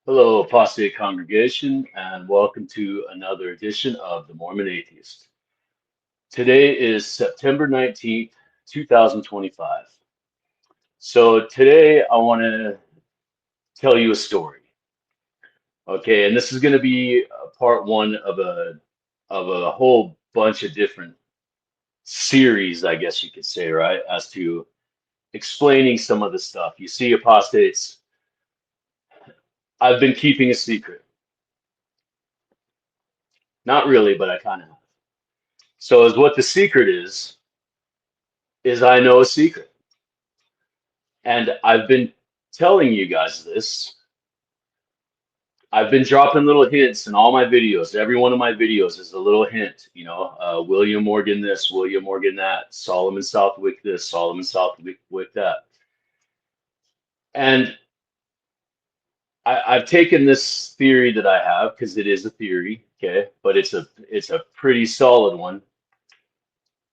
Hello, Apostate congregation, and welcome to another edition of the Mormon Atheist. Today is September 19th, 2025. So today I want to tell you a story. Okay, and this is going to be part one of a whole bunch of different series, I guess you could say, right? As to explaining some of the stuff. You see, apostates, I've been keeping a secret. Not really, but I kind of have. So as what the secret is I know a secret. And I've been telling you guys this. I've been dropping little hints in all my videos. Every one of my videos is a little hint, William Morgan this, William Morgan that, Solomon Southwick this, Solomon Southwick that. And I've taken this theory that I have, because it is a theory, okay, but it's a pretty solid one.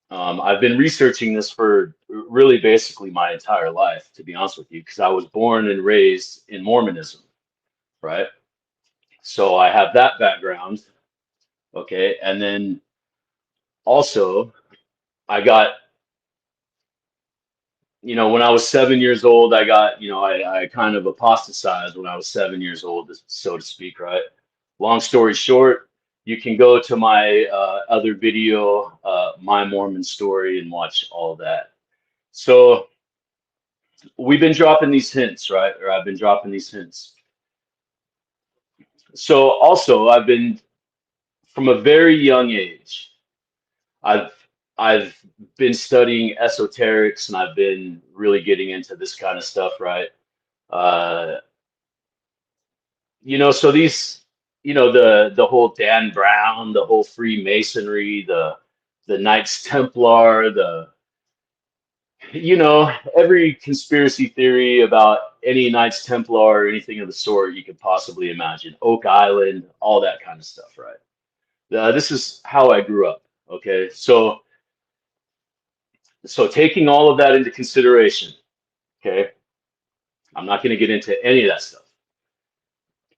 I've been researching this for really basically my entire life, to be honest with you, because I was born and raised in Mormonism, right? So I have that background, okay, and then also I got, when I was 7 years old, I got, I kind of apostatized when I was 7 years old, so to speak, right? Long story short, you can go to my other video, My Mormon Story, and watch all that. So we've been dropping these hints, right? Or I've been dropping these hints. So also, I've been, from a very young age, I've I've been studying esoterics, and I've been really getting into this kind of stuff, right? Uh, so these, the whole Dan Brown, the whole Freemasonry, the Knights Templar, every conspiracy theory about any Knights Templar or anything of the sort you could possibly imagine, Oak Island, all that kind of stuff, right? This is how I grew up. Okay, so taking all of that into consideration, okay, I'm not going to get into any of that stuff.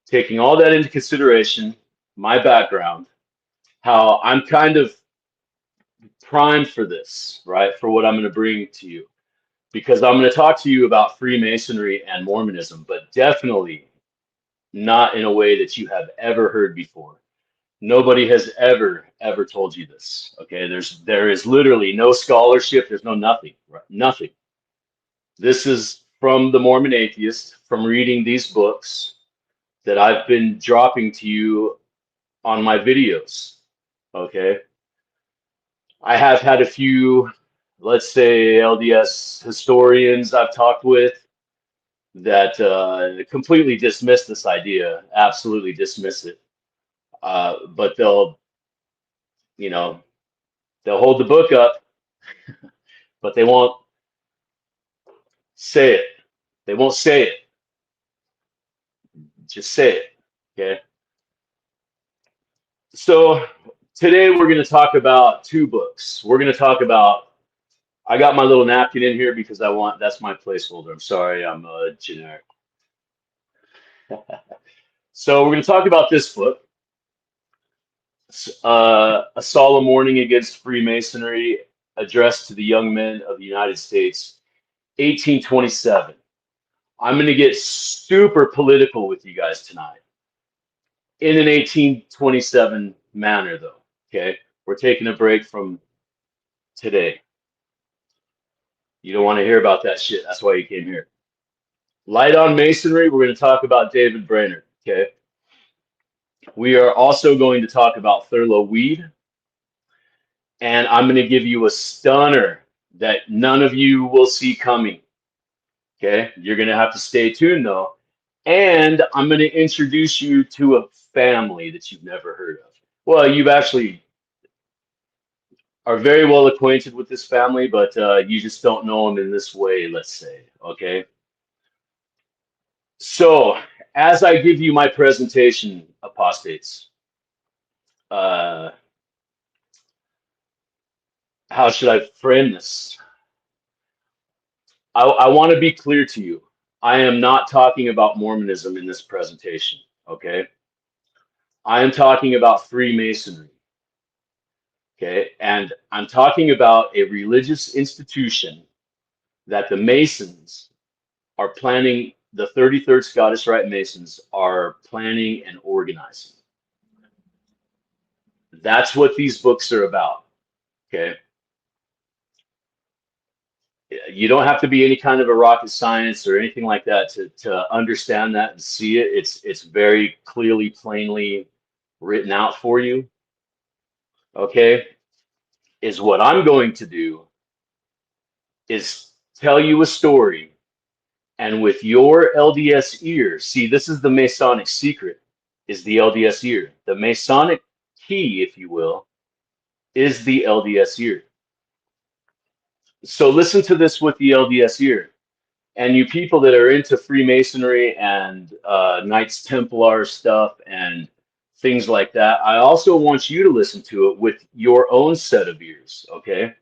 Taking all that into consideration, my background, how I'm kind of primed for this, right? For what I'm going to bring to you, because I'm going to talk to you about Freemasonry and Mormonism, but definitely not in a way that you have ever heard before. Nobody has ever told you this. Okay, there is literally no scholarship. There's no nothing, right? Nothing. This is from the Mormon Atheist, from reading these books that I've been dropping to you on my videos. Okay, I have had a few, let's say, LDS historians I've talked with that completely dismiss this idea, absolutely dismiss it. But you know, they'll hold the book up, but they won't say it. They won't say it. Just say it. Okay. So today we're going to talk about two books. We're going to talk about, I got my little napkin in here because that's my placeholder. I'm sorry, I'm generic. So we're going to talk about this book, A Solemn Warning Against Freemasonry, addressed to the young men of the United States, 1827. I'm going to get super political with you guys tonight in an 1827 manner, though. Okay, we're taking a break from today. You don't want to hear about that shit. That's why you came here. Light on Masonry, we're going to talk about David Brainerd. Okay, we are also going to talk about Thurlo weed, and I'm going to give you a stunner that none of you will see coming. Okay, you're going to have to stay tuned though. And I'm going to introduce you to a family that you've never heard of. Well, you've actually are very well acquainted with this family, but you just don't know them in this way, let's say. Okay. So, as I give you my presentation, apostates, uh, how should I frame this? I want to be clear to you. I am not talking about Mormonism in this presentation, okay? I am talking about Freemasonry, okay? And I'm talking about a religious institution that the Masons are planning, the 33rd Scottish Rite Masons are planning and organizing. That's what these books are about, okay? You don't have to be any kind of a rocket science or anything like that to understand that and see it. It's very clearly, plainly written out for you, okay? Is what I'm going to do is tell you a story, and with your LDS ear, see, this is the Masonic secret, is the LDS ear. The Masonic key, if you will, is the LDS ear. So listen to this with the LDS ear. And you people that are into Freemasonry and Knights Templar stuff and things like that, I also want you to listen to it with your own set of ears, okay?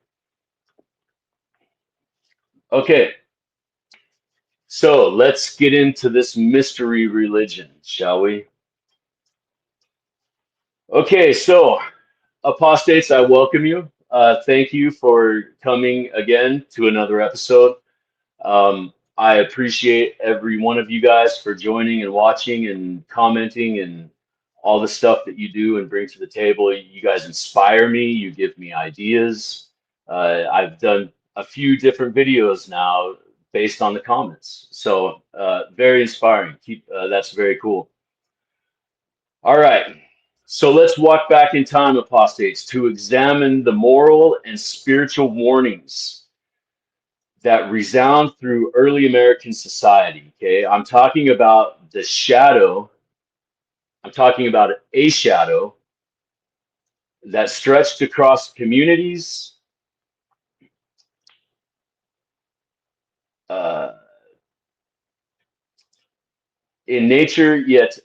Okay, so let's get into this mystery religion, shall we? Okay, so apostates, I welcome you. Thank you for coming again to another episode. I appreciate every one of you guys for joining and watching and commenting and all the stuff that you do and bring to the table. You guys inspire me. You give me ideas. I've done a few different videos now based on the comments. So very inspiring. That's very cool. All right. So let's walk back in time, apostates, to examine the moral and spiritual warnings that resound through early American society. Okay, I'm talking about the shadow. I'm talking about a shadow that stretched across communities, uh, in nature, yet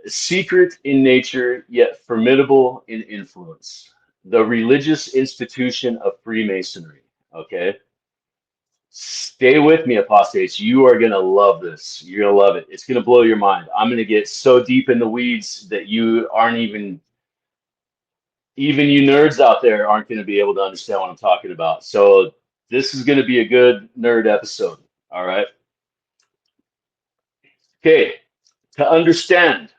secret in nature, yet formidable in influence. The religious institution of Freemasonry. Okay. Stay with me, apostates. You are going to love this. You're going to love it. It's going to blow your mind. I'm going to get so deep in the weeds that you aren't even you nerds out there aren't going to be able to understand what I'm talking about. So this is going to be a good nerd episode. All right. Okay. To understand,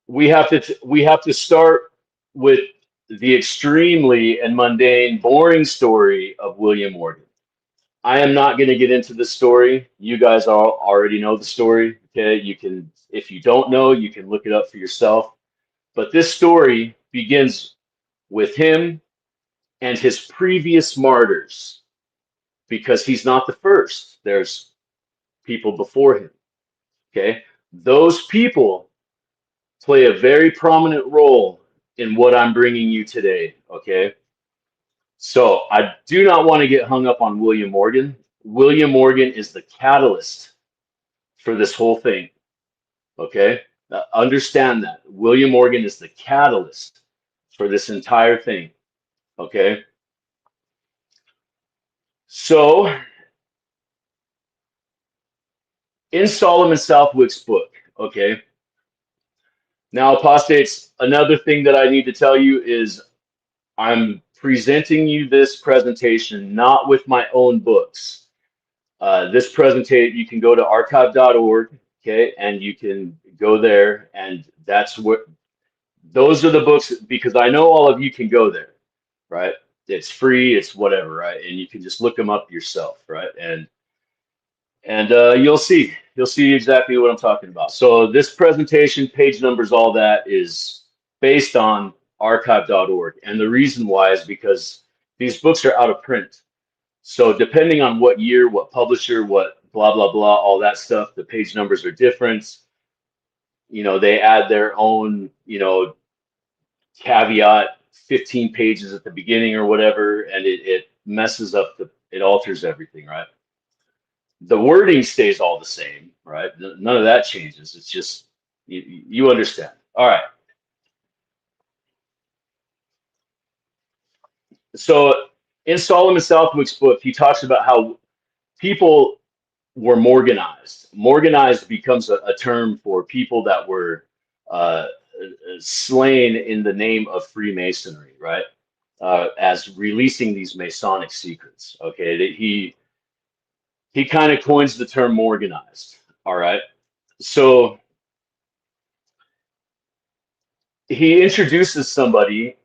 we have to start with the extremely and mundane, boring story of William Morgan. I am not going to get into the story. You guys all already know the story. Okay, you can, if you don't know, you can look it up for yourself. But this story begins with him and his previous martyrs, because he's not the first. There's people before him. Okay, those people play a very prominent role in what I'm bringing you today. Okay, so I do not want to get hung up on William Morgan. William Morgan is the catalyst for this whole thing. Okay, understand that William Morgan is the catalyst for this entire thing. Okay, so in Solomon Southwick's book, okay, now apostates, another thing that I need to tell you is I'm presenting you this presentation not with my own books. This presentation, you can go to archive.org, okay, and you can go there, and that's what, those are the books, because I know all of you can go there, right? It's free, it's whatever, right? And you can just look them up yourself, right? And you'll see exactly what I'm talking about. So this presentation, page numbers, all that is based on archive.org. And the reason why is because these books are out of print. So depending on what year, what publisher, what blah, blah, blah, all that stuff, the page numbers are different. You know, they add their own, you know, caveat, 15 pages at the beginning or whatever, and it messes up it alters everything, right? The wording stays all the same, right? None of that changes. It's just, you understand. All right. So in Solomon Southwick's book, he talks about how people were Morganized. Morganized becomes a term for people that were uh, slain in the name of Freemasonry, right? As releasing these Masonic secrets. Okay, he kind of coins the term Morganized. All right, so he introduces somebody.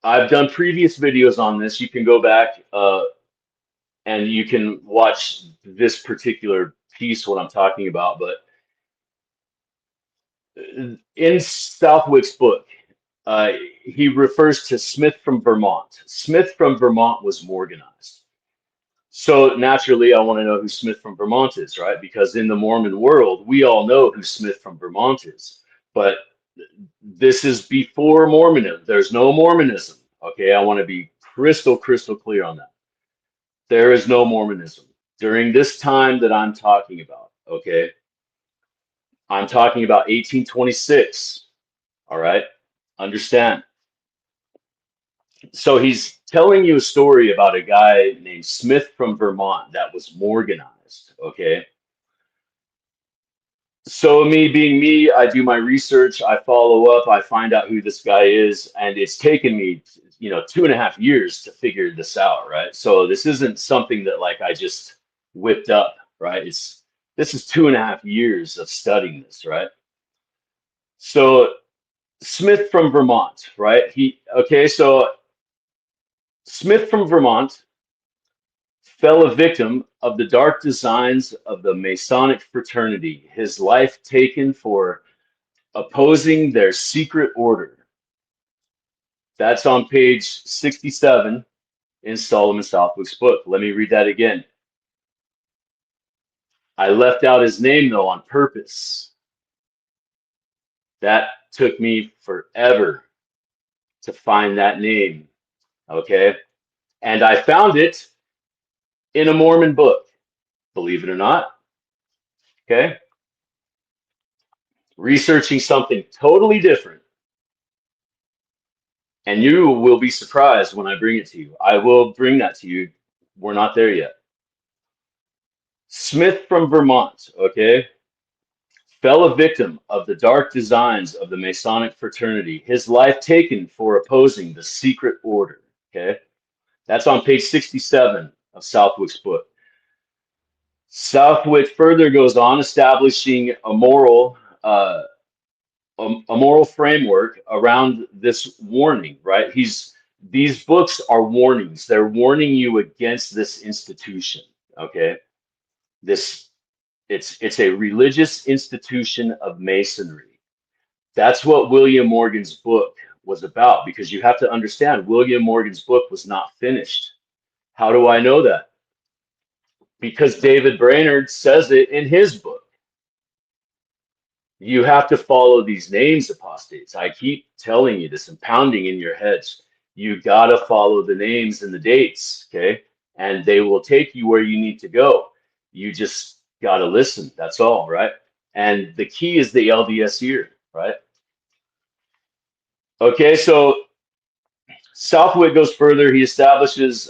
I've done previous videos on this. You can go back and you can watch this particular piece, what I'm talking about. But in Southwick's book, he refers to Smith from Vermont. Smith from Vermont was Morganized. So naturally, I want to know who Smith from Vermont is, right? Because in the Mormon world, we all know who Smith from Vermont is. But this is before Mormonism. There's no Mormonism. Okay, I want to be crystal clear on that. There is no Mormonism during this time that I'm talking about. Okay, I'm talking about 1826. All right, understand. So he's telling you a story about a guy named Smith from Vermont that was Morganized. Okay. So me being me, I do my research, I follow up, I find out who this guy is, and it's taken me, 2.5 years to figure this out, right? So this isn't something that like I just whipped up, right? This is 2.5 years of studying this, right? So Smith from Vermont, right? So Smith from Vermont fell a victim of the dark designs of the Masonic fraternity, his life taken for opposing their secret order. That's on page 67 in Solemn and Southwick's book. Let me read that again. I left out his name, though, on purpose. That took me forever to find that name, okay? And I found it in a Mormon book, believe it or not, okay? Researching something totally different. And you will be surprised when I bring it to you. I will bring that to you. We're not there yet. Smith from Vermont, okay, fell a victim of the dark designs of the Masonic fraternity, his life taken for opposing the secret order, okay? That's on page 67 of Southwick's book. Southwick further goes on establishing a moral framework around this warning, right? These books are warnings. They're warning you against this institution, okay? It's a religious institution of Masonry. That's what William Morgan's book was about, because you have to understand William Morgan's book was not finished. How do I know that? Because David Brainerd says it in his book. You have to follow these names, apostates. I keep telling you this and pounding in your heads. You got to follow the names and the dates, okay? And they will take you where you need to go. You just got to listen. That's all, right? And the key is the LDS ear, right? Okay, so Southwick goes further. He establishes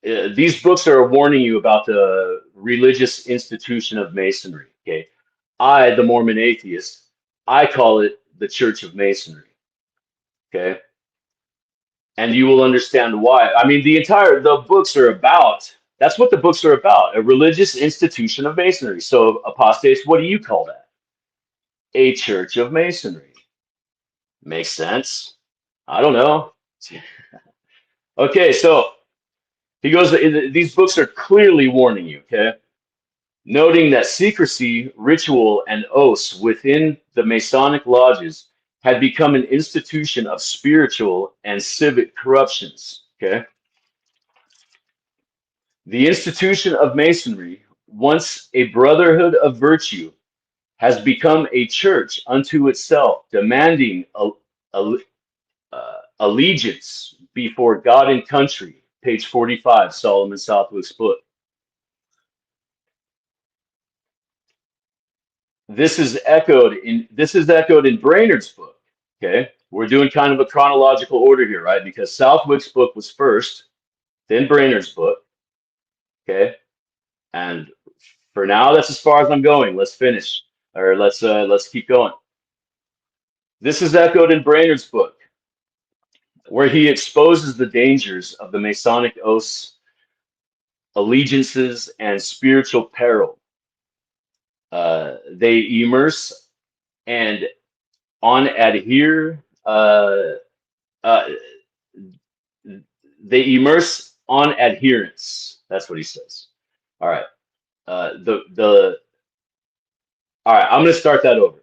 these books are warning you about the religious institution of Masonry, okay? I, the Mormon atheist, I call it the Church of Masonry, okay? And you will understand why. I mean, the books are about, that's what the books are about, a religious institution of Masonry. So, apostates, what do you call that? A Church of Masonry. Makes sense? I don't know. Okay, so he goes, these books are clearly warning you, okay? Noting that secrecy, ritual, and oaths within the Masonic lodges had become an institution of spiritual and civic corruptions. Okay. The institution of Masonry, once a brotherhood of virtue, has become a church unto itself, demanding allegiance before God and country. Page 45, Solomon Southwick's book. This is echoed in Brainerd's book. Okay, we're doing kind of a chronological order here, right? Because Southwick's book was first, then Brainerd's book. Okay, And for now, that's as far as I'm going. Let's finish, or let's keep going. This is echoed in Brainerd's book, where he exposes the dangers of the Masonic oaths, allegiances, and spiritual peril. They immerse and on adhere. They immerse on adherence. That's what he says. All right. All right. I'm going to start that over.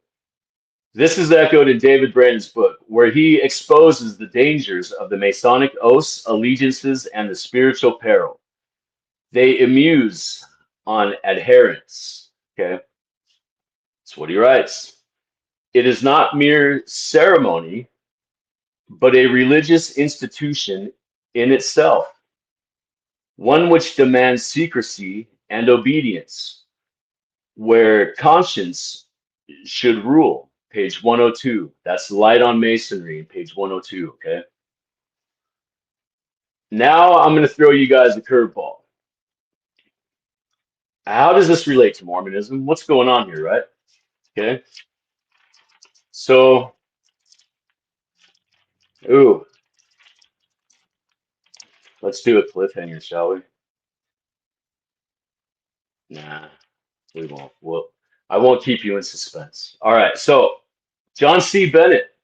This is echoed in David Brandon's book, where he exposes the dangers of the Masonic oaths, allegiances, and the spiritual peril. They amuse on adherence. Okay. That's what he writes. It is not mere ceremony, but a religious institution in itself, one which demands secrecy and obedience, where conscience should rule. Page 102. That's Light on Masonry, page 102. Okay. Now I'm going to throw you guys a curveball. How does this relate to Mormonism? What's going on here, right? Okay. So, let's do a cliffhanger, shall we? Nah, we won't. Well, I won't keep you in suspense. All right. So, John C. Bennett.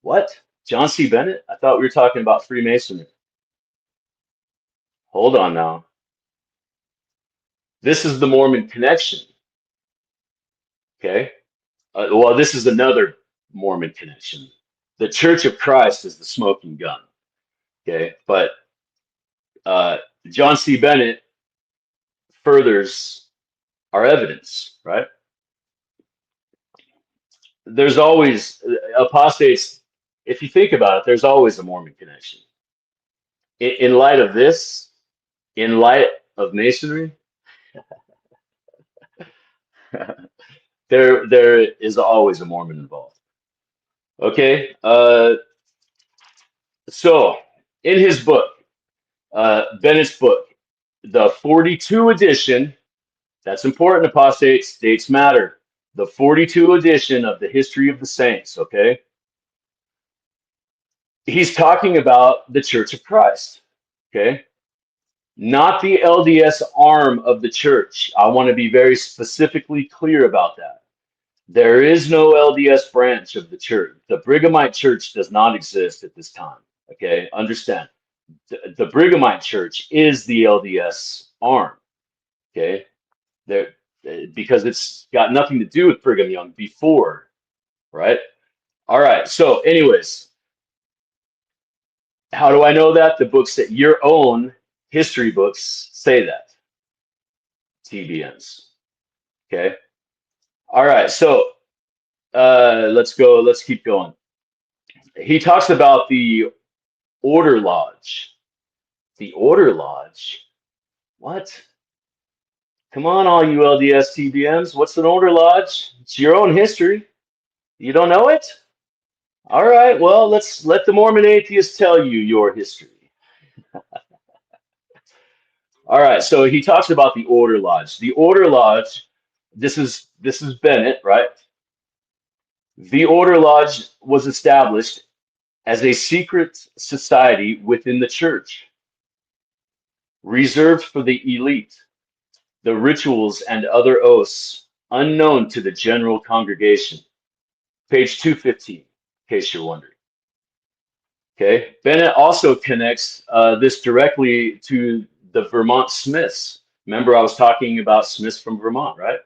What? John C. Bennett? I thought we were talking about Freemasonry. Hold on now. This is the Mormon Connection. Okay. Well, this is another Mormon connection. The Church of Christ is the smoking gun. Okay. But John C. Bennett furthers our evidence, right? There's always apostates. If you think about it, there's always a Mormon connection. In light of this, in light of Masonry, there is always a Mormon involved. Okay. So in his book, Bennett's book, the 42 edition, that's important, apostates, dates matter. The 42 edition of the History of the Saints, okay? He's talking about the Church of Christ, okay? Not the LDS arm of the church. I want to be very specifically clear about that. There is no LDS branch of the church. The Brighamite church does not exist at this time, okay? Understand. The Brighamite church is the LDS arm, okay? There, because it's got nothing to do with Brigham Young before, right? All right. So, anyways, how do I know that? The books that your own history books say that. TBNs. Okay. All right. So, let's go. Let's keep going. He talks about the Order Lodge. The Order Lodge? What? Come on, all you LDS TBMs. What's an Order Lodge? It's your own history. You don't know it? All right. Well, let's let the Mormon atheists tell you your history. All right. So he talks about the Order Lodge. The Order Lodge. This is Bennett, right? The Order Lodge was established as a secret society within the church, reserved for the elite. The rituals and other oaths unknown to the general congregation. Page 215, in case you're wondering. Okay. Bennett also connects this directly to the Vermont Smiths. Remember, I was talking about Smiths from Vermont, right?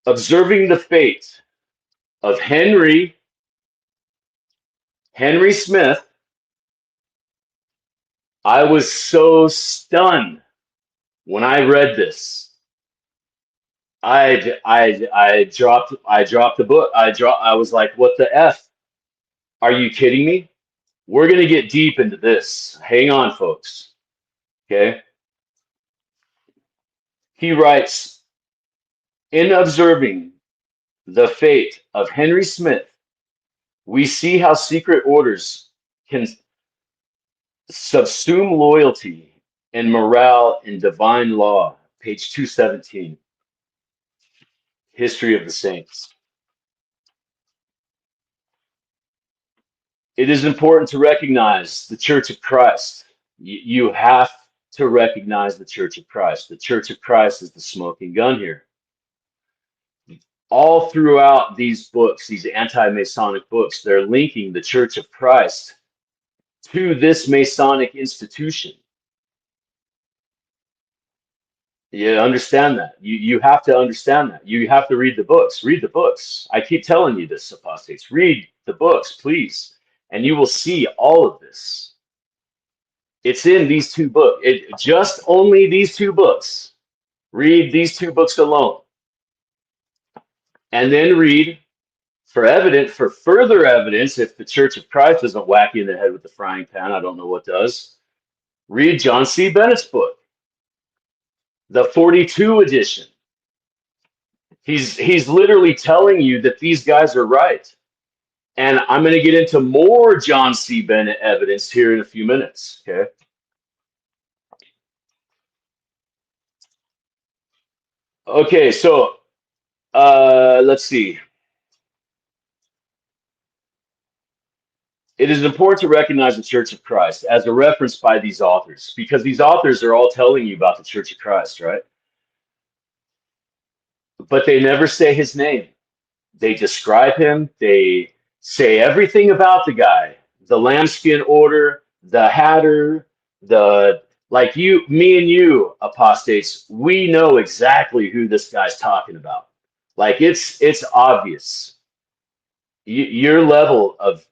Observing the fate of Henry Smith, I was so stunned when I read this. I dropped the book. I was like, what the F? Are you kidding me? We're going to get deep into this. Hang on, folks. Okay. He writes, in observing the fate of Henry Smith, we see how secret orders can subsume loyalty and Morale in Divine Law, page 217, History of the Saints. It is important to recognize the Church of Christ. You have to recognize the Church of Christ. The Church of Christ is the smoking gun here. All throughout these books, these anti-Masonic books, they're linking the Church of Christ to this Masonic institution. You understand that. You have to understand that. You have to read the books. Read the books. I keep telling you this, apostates. Read the books, please. And you will see all of this. It's in these two books. Just only these two books. Read these two books alone. And then read for further evidence, if the Church of Christ doesn't whack you in the head with the frying pan, I don't know what does. Read John C. Bennett's book, the 42 edition. He's literally telling you that these guys are right. And I'm going to get into more John C. Bennett evidence here in a few minutes, okay? Okay, so let's see. It is important to recognize the Church of Christ as a reference by these authors, because these authors are all telling you about the Church of Christ, right? But they never say his name. They describe him. They say everything about the guy, the lambskin order, the hatter, like you, me and you, apostates, we know exactly who this guy's talking about. Like it's obvious. Your level of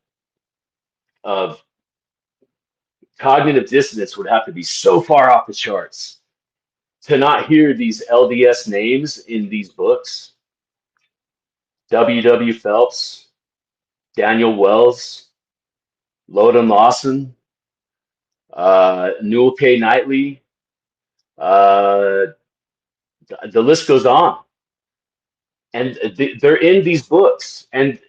cognitive dissonance would have to be so far off the charts to not hear these LDS names in these books. W. Phelps, Daniel Wells, Loden Lawson, Newell K. Knightley. The list goes on. And they're in these books. And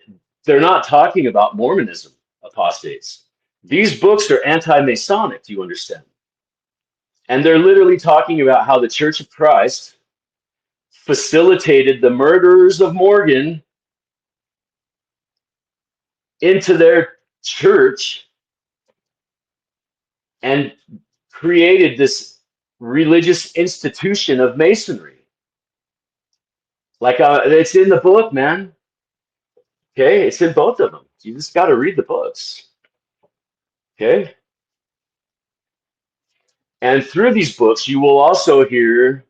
they're not talking about Mormonism, apostates. These books are anti-Masonic, do you understand? And they're literally talking about how the Church of Christ facilitated the murderers of Morgan into their church and created this religious institution of Masonry. Like it's in the book, man. Okay, it's in both of them. You just got to read the books. Okay. And through these books, you will also hear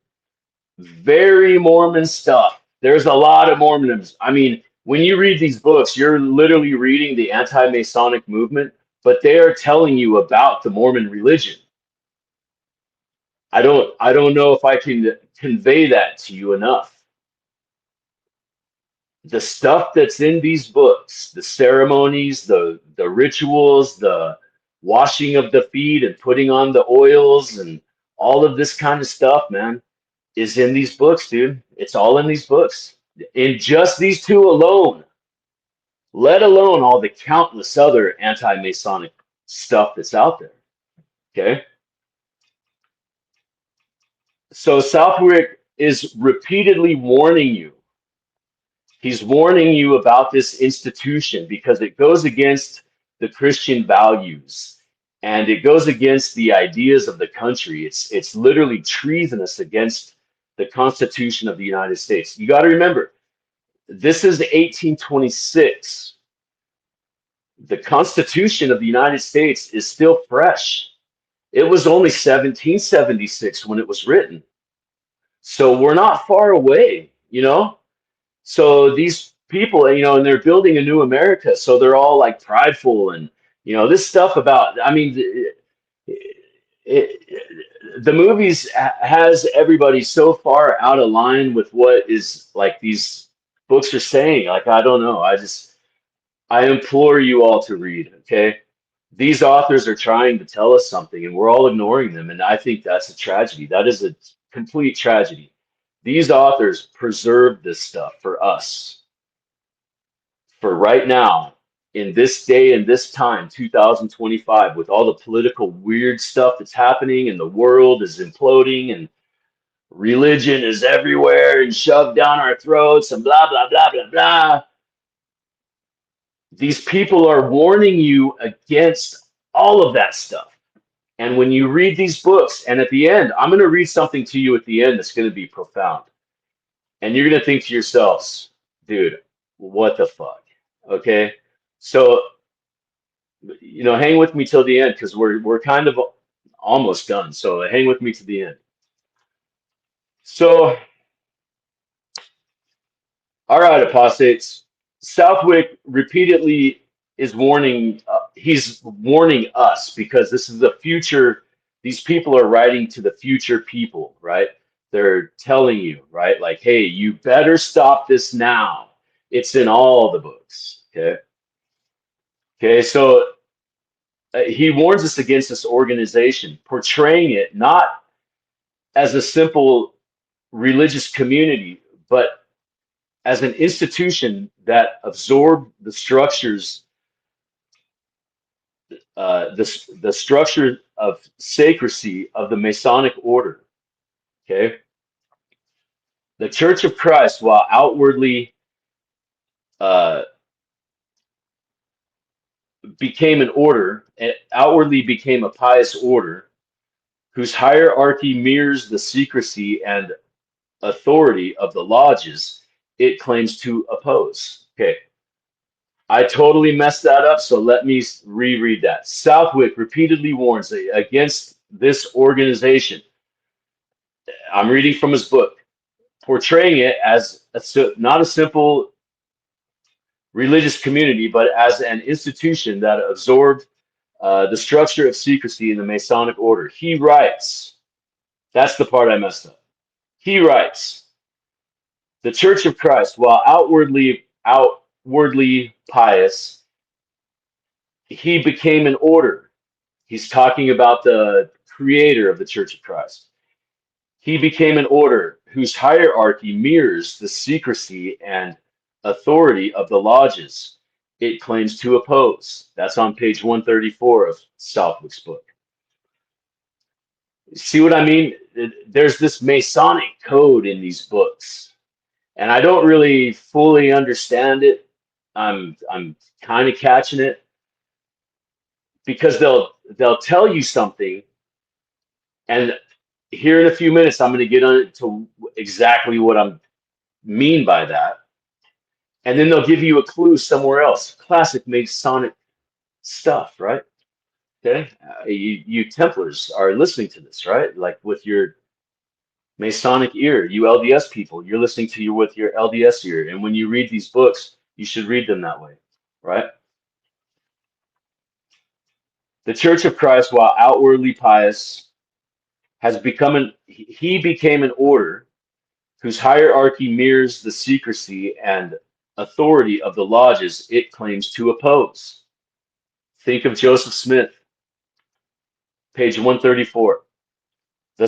very Mormon stuff. There's a lot of Mormonism. I mean, when you read these books, you're literally reading the anti-Masonic movement, but they are telling you about the Mormon religion. I don't know if I can convey that to you enough. The stuff that's in these books, the ceremonies, the rituals, the washing of the feet and putting on the oils and all of this kind of stuff, man, is in these books, dude. It's all in these books. In just these two alone, let alone all the countless other anti-Masonic stuff that's out there. Okay? So Southwick is repeatedly warning you. He's warning you about this institution because it goes against the Christian values and it goes against the ideas of the country. It's literally treasonous against the Constitution of the United States. You got to remember, this is 1826. The Constitution of the United States is still fresh. It was only 1776 when it was written. So we're not far away, you know? So these people, you know, and they're building a new America. So they're all like prideful and, you know, this stuff about, I mean, the movies has everybody so far out of line with what is like these books are saying. Like, I don't know. I implore you all to read, okay? These authors are trying to tell us something and we're all ignoring them. And I think that's a tragedy. That is a complete tragedy. These authors preserve this stuff for us, for right now, in this day and this time, 2025, with all the political weird stuff that's happening and the world is imploding and religion is everywhere and shoved down our throats and blah, blah, blah, blah, blah. These people are warning you against all of that stuff. And when you read these books, and at the end, I'm going to read something to you at the end that's going to be profound. And you're going to think to yourselves, dude, what the fuck? Okay? So, hang with me till the end because we're kind of almost done. So hang with me to the end. So, all right, apostates. Southwick repeatedly is warning. He's warning us because this is the future. These people are writing to the future people, right? They're telling you, right? Like, hey, you better stop this now. It's in all the books. Okay. Okay. So he warns us against this organization, portraying it not as a simple religious community, but as an institution that absorbed the structures, the structure of sacristy of the Masonic order. Okay, the Church of Christ, while outwardly became an order, and outwardly became a pious order, whose hierarchy mirrors the secrecy and authority of the lodges it claims to oppose. Okay, I totally messed that up, so let me reread that. Southwick repeatedly warns against this organization. I'm reading from his book, portraying it as not a simple religious community, but as an institution that absorbed the structure of secrecy in the Masonic order. He writes, that's the part I messed up. He writes, the Church of Christ, while outwardly pious, he became an order. He's talking about the creator of the Church of Christ. He became an order whose hierarchy mirrors the secrecy and authority of the lodges it claims to oppose. That's on page 134 of Southwick's book. See what I mean? There's this Masonic code in these books, and I don't really fully understand it. I'm kind of catching it because they'll tell you something, and here in a few minutes I'm going to get into exactly what I mean by that, and then they'll give you a clue somewhere else. Classic Masonic stuff, right? Okay, you Templars are listening to this, right? Like with your Masonic ear, you LDS people, you're listening to you with your LDS ear, and when you read these books, you should read them that way, right? The Church of Christ, while outwardly pious, he became an order whose hierarchy mirrors the secrecy and authority of the lodges it claims to oppose. Think of Joseph Smith, page 134. The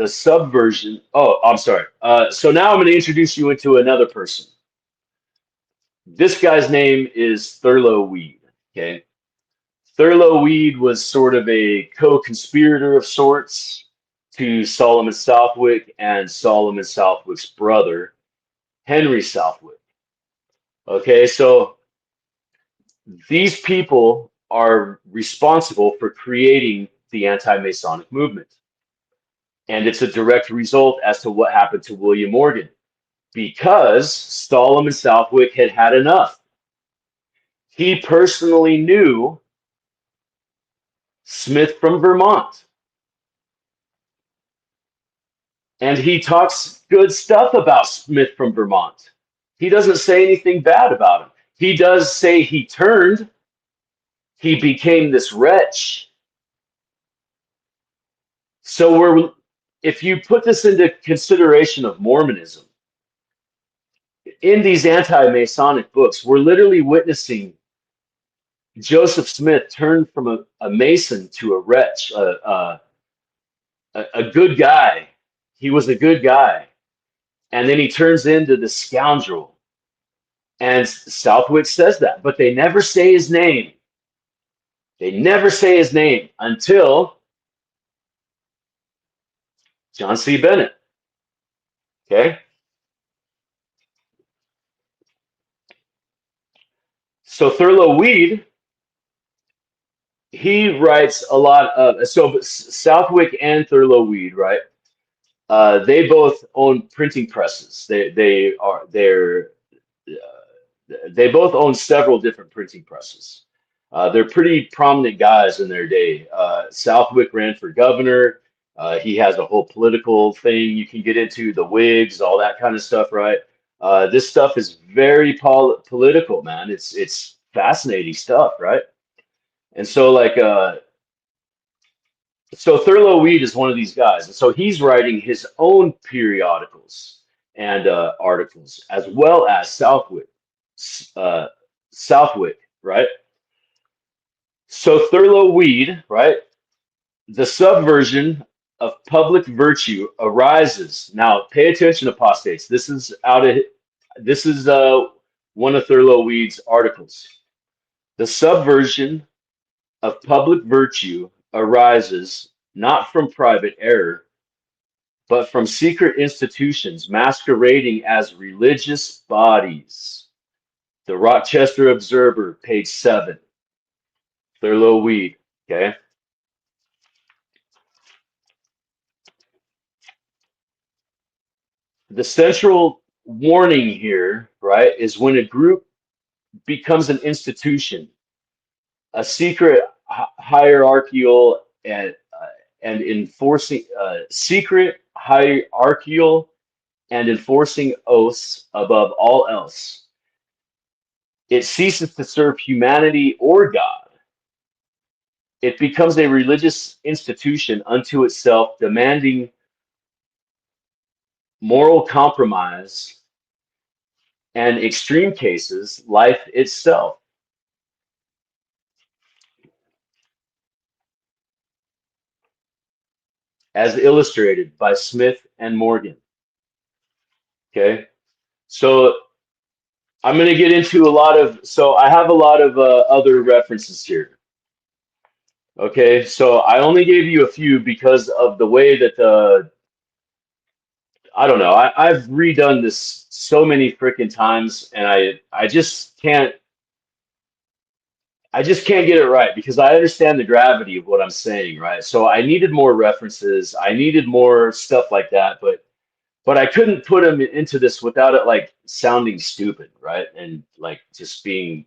subversion. Oh, I'm sorry. So now I'm going to introduce you into another person. This guy's name is Thurlo Weed. Okay. Thurlo Weed was sort of a co-conspirator of sorts to Solomon Southwick and Solomon Southwick's brother, Henry Southwick. Okay, so these people are responsible for creating the anti-Masonic movement. And it's a direct result as to what happened to William Morgan, because Solomon Southwick had had enough. He personally knew Smith from Vermont. And he talks good stuff about Smith from Vermont. He doesn't say anything bad about him. He does say he turned. He became this wretch. So if you put this into consideration of Mormonism, in these anti-Masonic books, we're literally witnessing Joseph Smith turn from a Mason to a wretch, a good guy. He was a good guy. And then he turns into the scoundrel And Southwick says that, but they never say his name. They never say his name until John C. Bennett. Okay. So Thurlo Weed, he writes a lot of, so Southwick and Thurlo Weed, right? They both own printing presses. They both own several different printing presses. They're pretty prominent guys in their day. Southwick ran for governor. He has a whole political thing you can get into, the Whigs, all that kind of stuff, right? This stuff is very political, man. It's fascinating stuff, right? And so so Thurlo Weed is one of these guys, and so he's writing his own periodicals and articles, as well as uh, Southwick, right? So Thurlo Weed, right? The subversion of public virtue arises. Now, pay attention, apostates. This is one of Thurlo Weed's articles. The subversion of public virtue arises not from private error, but from secret institutions masquerading as religious bodies. The Rochester Observer, page 7. Thurlo Weed, okay? The central warning here, right, is when a group becomes an institution, a secret hierarchical and enforcing secret hierarchical and enforcing oaths above all else. It ceases to serve humanity or God. It becomes a religious institution unto itself, demanding moral compromise and extreme cases, life itself. As illustrated by Smith and Morgan. Okay, so I'm going to get into so I have a lot of other references here. Okay, so I only gave you a few because of the way that I don't know. I've redone this so many freaking times, and I just can't get it right because I understand the gravity of what I'm saying, right? So I needed more references. I needed more stuff like that, but I couldn't put them into this without it like sounding stupid, right? And like just being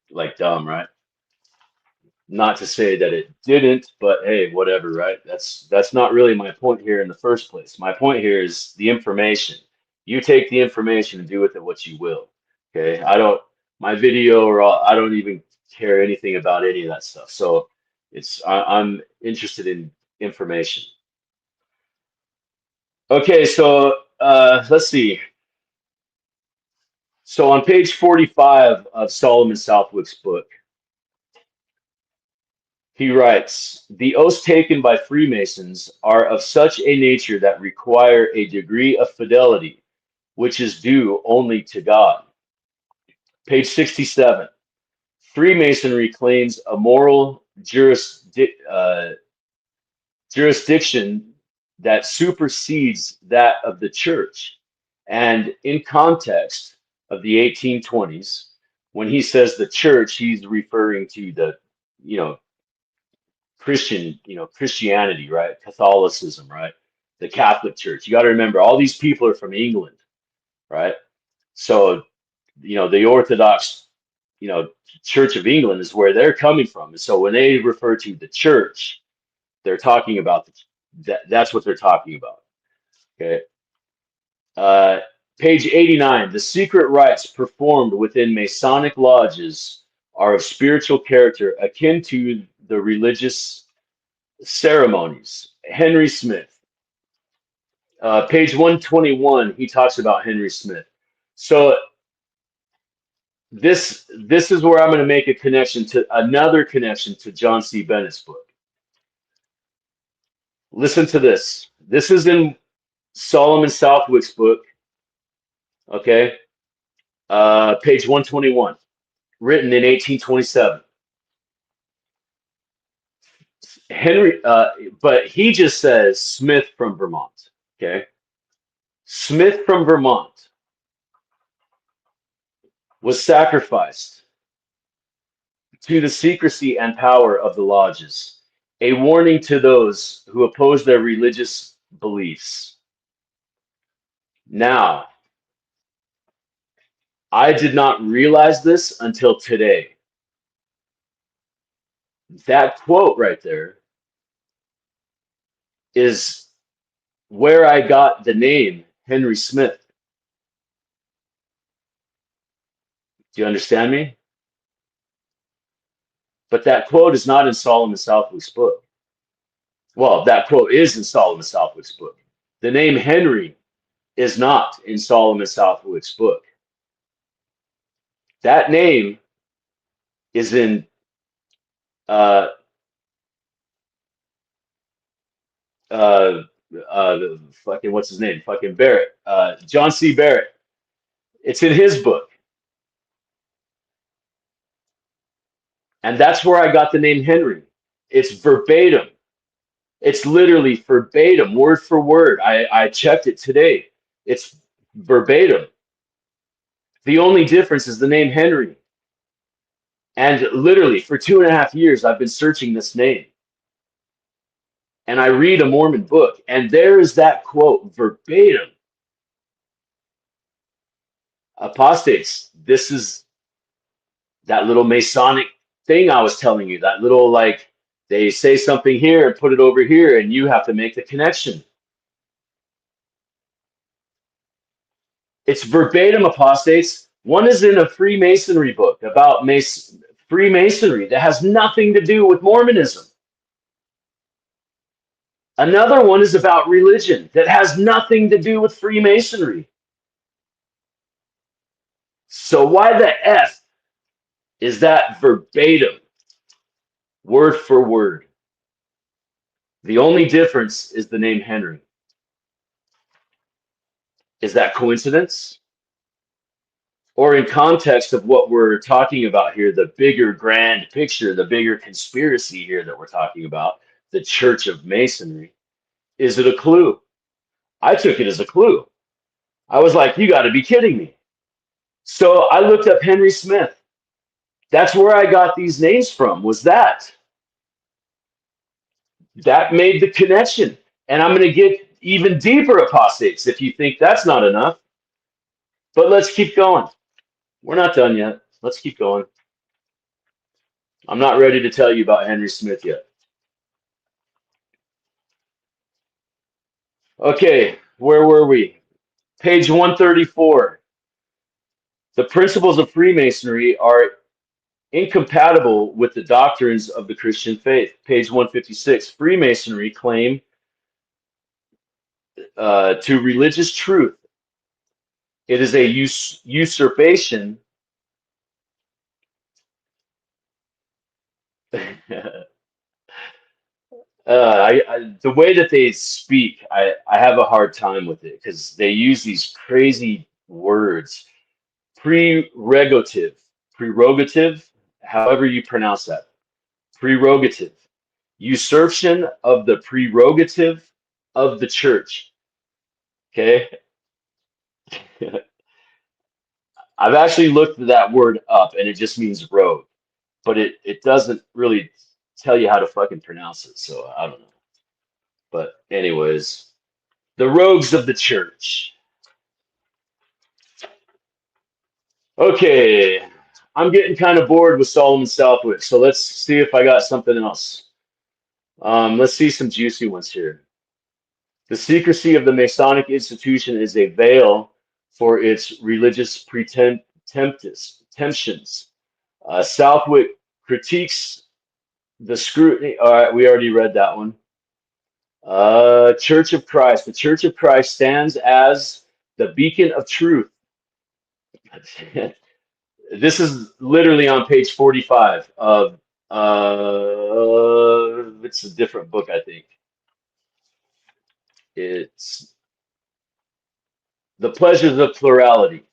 like dumb, right? Not to say that it didn't, but hey, whatever, right? That's not really my point here in the first place. My point here is the information. You take the information and do with it what you will. Okay, my video or I don't even care anything about any of that stuff. So I'm interested in information. Okay, so let's see. So on page 45 of Solomon Southwick's book, he writes, the oaths taken by Freemasons are of such a nature that require a degree of fidelity, which is due only to God. Page 67. Freemasonry claims a moral jurisdiction that supersedes that of the church. And in context of the 1820s, when he says the church, he's referring to the, you know, Christianity, right? Catholicism, right? The Catholic Church. You got to remember, all these people are from England, right? So, the Orthodox, Church of England is where they're coming from. And so when they refer to the church, they're talking about that's what they're talking about. Okay. Uh, Page 89, the secret rites performed within Masonic lodges are of spiritual character akin to the religious ceremonies. Henry Smith. Page 121, he talks about Henry Smith. So this is where I'm going to make another connection to John C. Bennett's book. Listen to this. This is in Solomon Southwick's book. Okay. Page 121, written in 1827. Henry, but he just says Smith from Vermont. Okay, Smith from Vermont was sacrificed to the secrecy and power of the lodges, a warning to those who oppose their religious beliefs. Now, I did not realize this until today. That quote right there is where I got the name Henry Smith. Do you understand me? But that quote is not in Solomon Southwick's book. Well, that quote is in Solomon Southwick's book. The name Henry is not in Solomon Southwick's book. That name is in uh, fucking what's his name? Fucking Barrett, John C. Barrett. It's in his book, and that's where I got the name Henry. It's verbatim. It's literally verbatim, word for word. I checked it today. It's verbatim. The only difference is the name Henry. And literally, for 2.5 years, I've been searching this name. And I read a Mormon book, and there is that quote verbatim. Apostates, this is that little Masonic thing I was telling you, that little, like, they say something here and put it over here, and you have to make the connection. It's verbatim, apostates. One is in a Freemasonry book about Freemasonry that has nothing to do with Mormonism. Another one is about religion that has nothing to do with Freemasonry. So why the F is that verbatim, word for word? The only difference is the name Henry. Is that coincidence? Or in context of what we're talking about here, the bigger grand picture, the bigger conspiracy here that we're talking about, the Church of Masonry, is it a clue? I took it as a clue. I was like, you got to be kidding me. So I looked up Henry Smith. That's where I got these names from, was that. That made the connection. And I'm going to get even deeper, apostates, if you think that's not enough. But let's keep going. We're not done yet. Let's keep going. I'm not ready to tell you about Henry Smith yet. Okay, where were we? Page 134. The principles of Freemasonry are incompatible with the doctrines of the Christian faith. Page 156. Freemasonry claim to religious truth. It is a usurpation. The way that they speak, I have a hard time with it because they use these crazy words. Prerogative, however you pronounce that. Prerogative, usurpation of the prerogative of the church. Okay. I've actually looked that word up and it just means rogue, but it doesn't really tell you how to fucking pronounce it. So I don't know. But anyways, the rogues of the church. Okay, I'm getting kind of bored with Solomon Southwick, so let's see if I got something else. Let's see some juicy ones here. The secrecy of the Masonic institution is a veil for its religious pretensions. Southwick critiques the scrutiny. All right, we already read that one. Church of Christ. The Church of Christ stands as the beacon of truth. This is literally on page 45 of it's a different book, I think. It's The Pleasures of Plurality.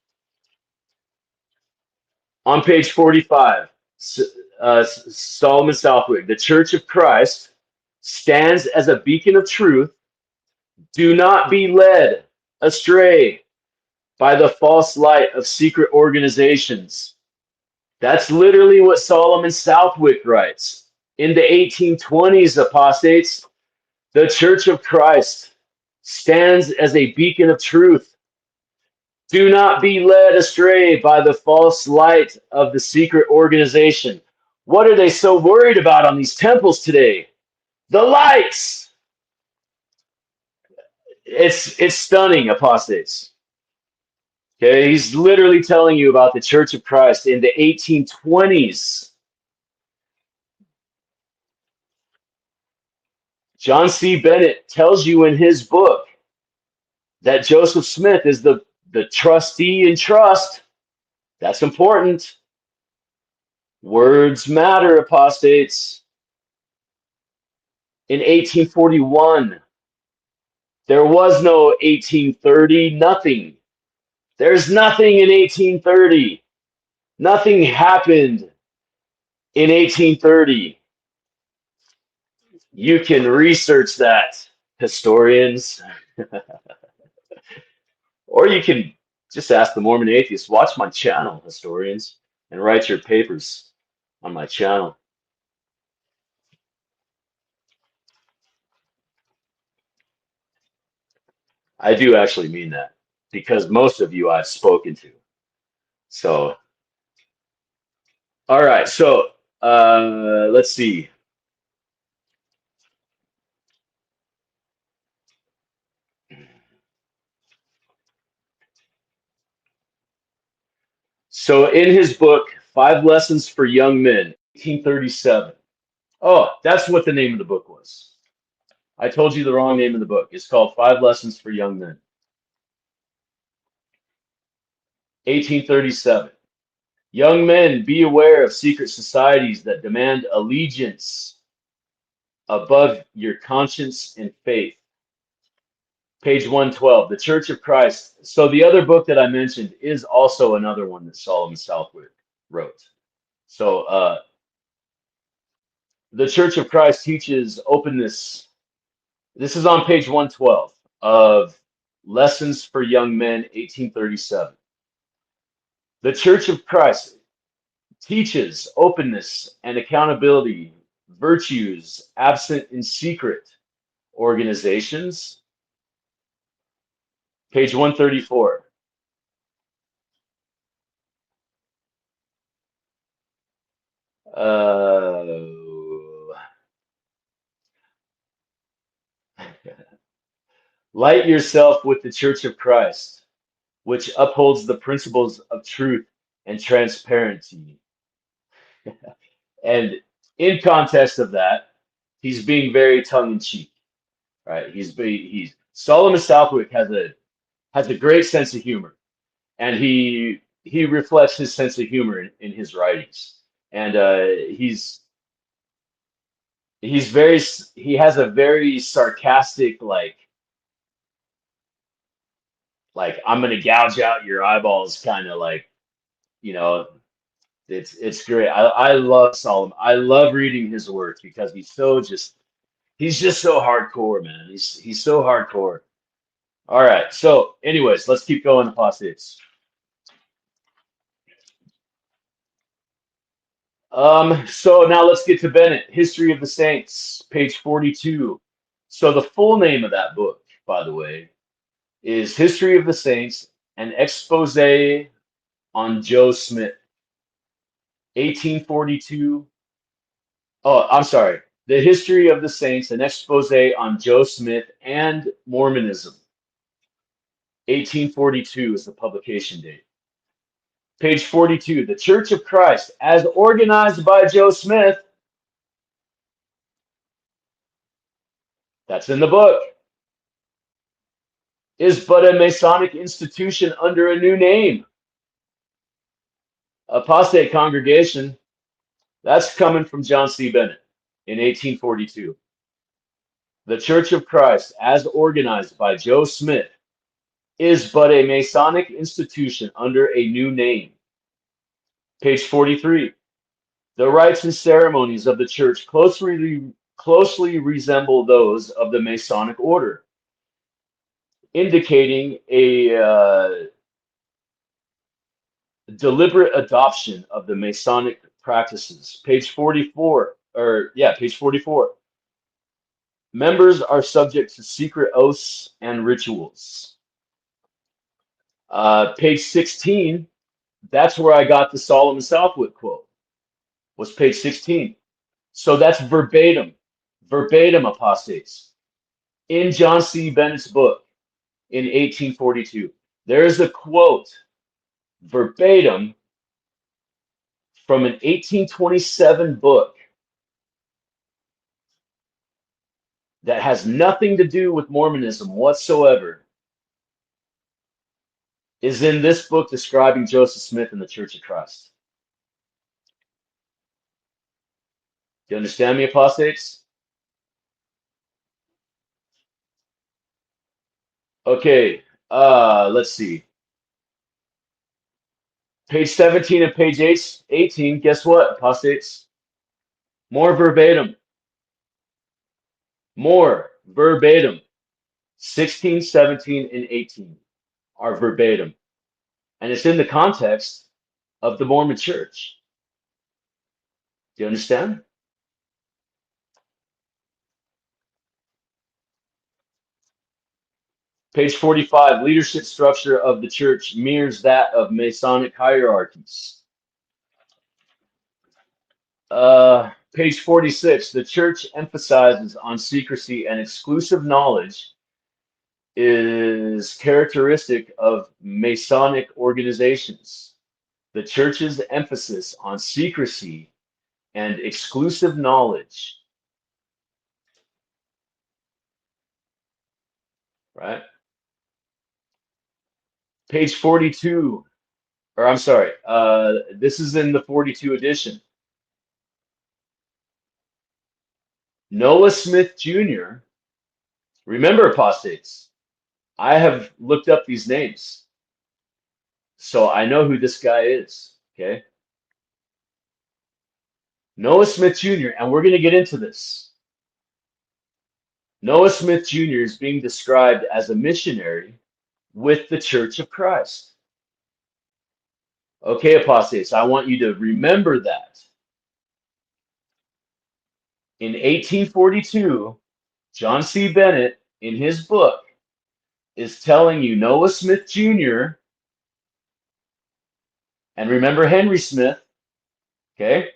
On page 45, Solomon Southwick, the Church of Christ stands as a beacon of truth. Do not be led astray by the false light of secret organizations. That's literally what Solomon Southwick writes. In the 1820s, apostates, the Church of Christ stands as a beacon of truth. Do not be led astray by the false light of the secret organization. What are they so worried about on these temples today? The lights. It's stunning, apostates. Okay, he's literally telling you about the Church of Christ in the 1820s. John C. Bennett tells you in his book that Joseph Smith is the trustee in trust. That's important. Words matter, apostates. In 1841, there was no 1830, nothing. There's nothing in 1830. Nothing happened in 1830. You can research that, historians. Or you can just ask the Mormon atheists. Watch my channel, historians, and write your papers on my channel. I do actually mean that, because most of you I've spoken to. So, all right. So, let's see. So, in his book, Five Lessons for Young Men, 1837. Oh, that's what the name of the book was. I told you the wrong name of the book. It's called Five Lessons for Young Men. 1837. Young men, be aware of secret societies that demand allegiance above your conscience and faith. Page 112, The Church of Christ. So the other book that I mentioned is also another one that Solomon Southwick wrote. So the Church of Christ teaches openness. This is on page 112 of Lessons for Young Men, 1837. The Church of Christ teaches openness and accountability, virtues absent in secret organizations. Page 134. Light yourself with the Church of Christ, which upholds the principles of truth and transparency. And in context of that, he's being very tongue-in-cheek, right? He's Solomon Southwick has a great sense of humor, and he reflects his sense of humor in his writings, and he has a very sarcastic like I'm gonna gouge out your eyeballs kind of like, you know, it's great. I love Solomon. I love reading his work because he's just so hardcore, man. He's so hardcore. All right. So, anyways, let's keep going, apostates. So now let's get to Bennett, History of the Saints, page 42. So the full name of that book, by the way, is History of the Saints, an expose on Joe Smith, 1842. Oh, I'm sorry. The History of the Saints, an expose on Joe Smith and Mormonism. 1842 is the publication date. Page 42, The Church of Christ, as organized by Joe Smith. That's in the book. Is but a Masonic institution under a new name. Apostate congregation. That's coming from John C. Bennett in 1842. The Church of Christ, as organized by Joe Smith, is but a Masonic institution under a new name. Page 43. The rites and ceremonies of the church closely resemble those of the Masonic order, indicating a deliberate adoption of the Masonic practices. Page 44, page 44. Members are subject to secret oaths and rituals. Page 16, that's where I got the Solemn and Southwick quote, was page 16. So that's verbatim apostates. In John C. Bennett's book in 1842, there is a quote verbatim from an 1827 book that has nothing to do with Mormonism whatsoever, is in this book describing Joseph Smith and the Church of Christ. Do you understand me, apostates? Okay, let's see. Page 17 and page 18, guess what, apostates? More verbatim. 16, 17, and 18 are verbatim. And it's in the context of the Mormon church. Do you understand? Page 45, leadership structure of the church mirrors that of Masonic hierarchies. Page 46, the church emphasizes on secrecy and exclusive knowledge is characteristic of Masonic organizations. The church's emphasis on secrecy and exclusive knowledge, right? Page 42, or I'm sorry, this is in the 42 edition. Noah Smith Jr., remember, apostates, I have looked up these names, so I know who this guy is, okay? Noah Smith Jr., and we're going to get into this. Noah Smith Jr. is being described as a missionary with the Church of Christ. Okay, apostates, I want you to remember that. In 1842, John C. Bennett, in his book, is telling you Noah Smith Jr., and remember Henry Smith, okay?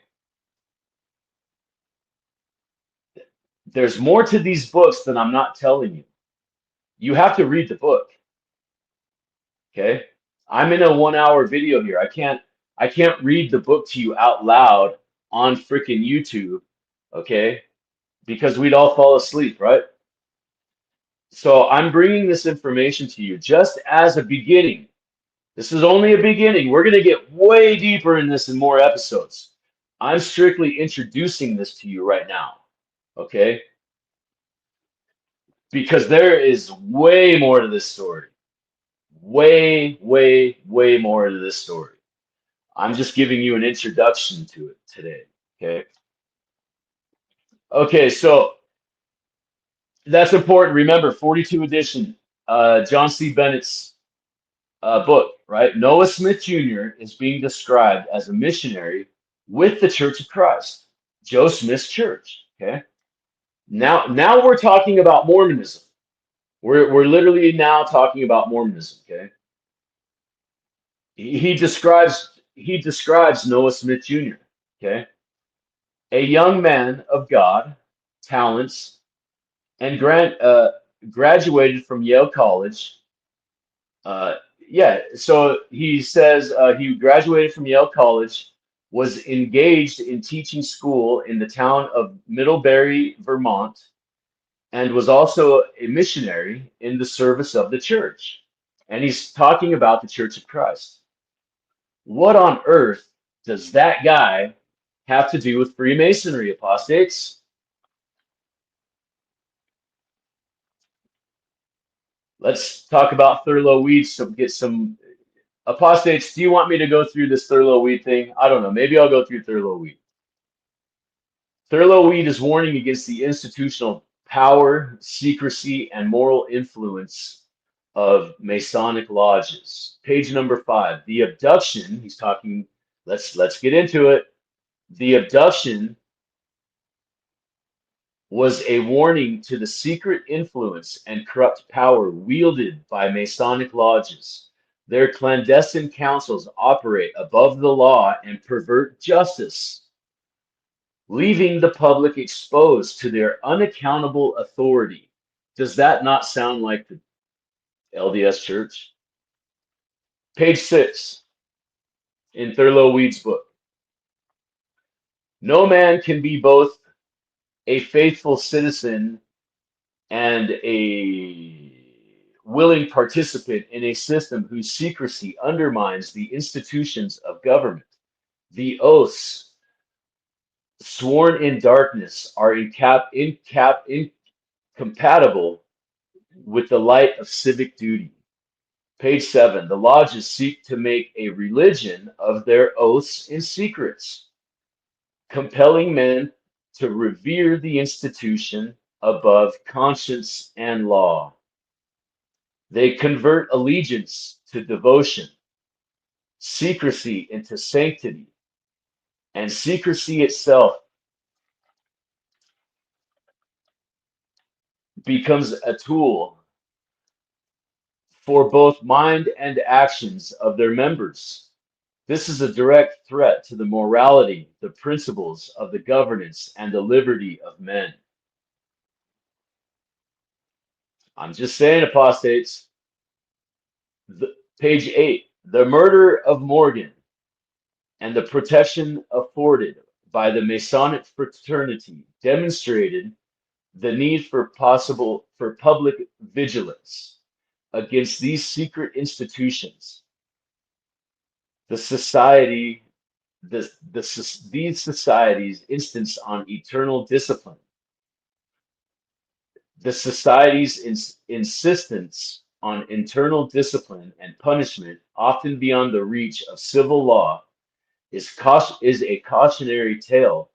There's more to these books than I'm not telling you. You have to read the book, okay? I'm in a 1-hour video here. I can't read the book to you out loud on freaking YouTube, okay? Because we'd all fall asleep, right? So I'm bringing this information to you just as a beginning. This is only a beginning. We're going to get way deeper in this in more episodes. I'm strictly introducing this to you right now, okay? Because there is way more to this story. Way, way, way more to this story. I'm just giving you an introduction to it today, okay? Okay, so that's important. Remember, 42 edition, John C. Bennett's book, right? Noah Smith Jr. is being described as a missionary with the Church of Christ, Joe Smith's church, okay? Now we're talking about Mormonism. We're literally now talking about Mormonism, okay? He describes Noah Smith Jr., okay? A young man of God, talents, and graduated from Yale College. So he says he graduated from Yale College, was engaged in teaching school in the town of Middlebury, Vermont, and was also a missionary in the service of the church. And he's talking about the Church of Christ. What on earth does that guy have to do with Freemasonry, apostates? Let's talk about Thurlo weeds to get some Apostates, do you want me to go through this Thurlo weed thing? I don't know. Maybe I'll go through Thurlo weed. Thurlo weed is warning against the institutional power, secrecy, and moral influence of Masonic lodges. Page number 5. The abduction, he's talking, let's get into it. The abduction was a warning to the secret influence and corrupt power wielded by Masonic lodges. Their clandestine councils operate above the law and pervert justice, leaving the public exposed to their unaccountable authority. Does that not sound like the LDS Church? Page 6 in Thurlo Weed's book. No man can be both a faithful citizen and a willing participant in a system whose secrecy undermines the institutions of government. The oaths sworn in darkness are incompatible with the light of civic duty. Page 7. The lodges seek to make a religion of their oaths and secrets, compelling men to revere the institution above conscience and law. They convert allegiance to devotion, secrecy into sanctity, and secrecy itself becomes a tool for both mind and actions of their members. This is a direct threat to the morality, the principles of the governance, and the liberty of men. I'm just saying, apostates. Page 8, the murder of Morgan and the protection afforded by the Masonic fraternity demonstrated the need for public vigilance against these secret institutions. These societies instance on eternal discipline. The society's insistence on internal discipline and punishment, often beyond the reach of civil law, is a cautionary tale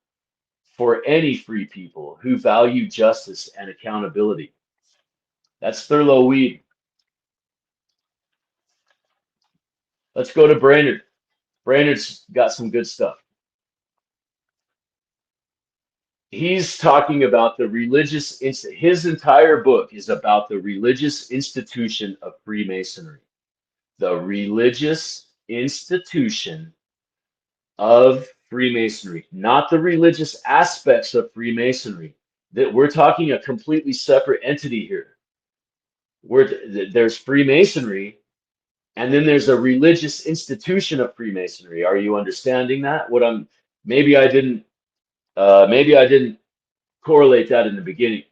for any free people who value justice and accountability. That's Thurlo Weed. Let's go to Brainerd. Brainerd's got some good stuff. He's talking about the his entire book is about the religious institution of Freemasonry. The religious institution of Freemasonry, not the religious aspects of Freemasonry. That we're talking a completely separate entity here. There's Freemasonry, and then there's a religious institution of Freemasonry. Are you understanding that? Maybe I didn't correlate that in the beginning,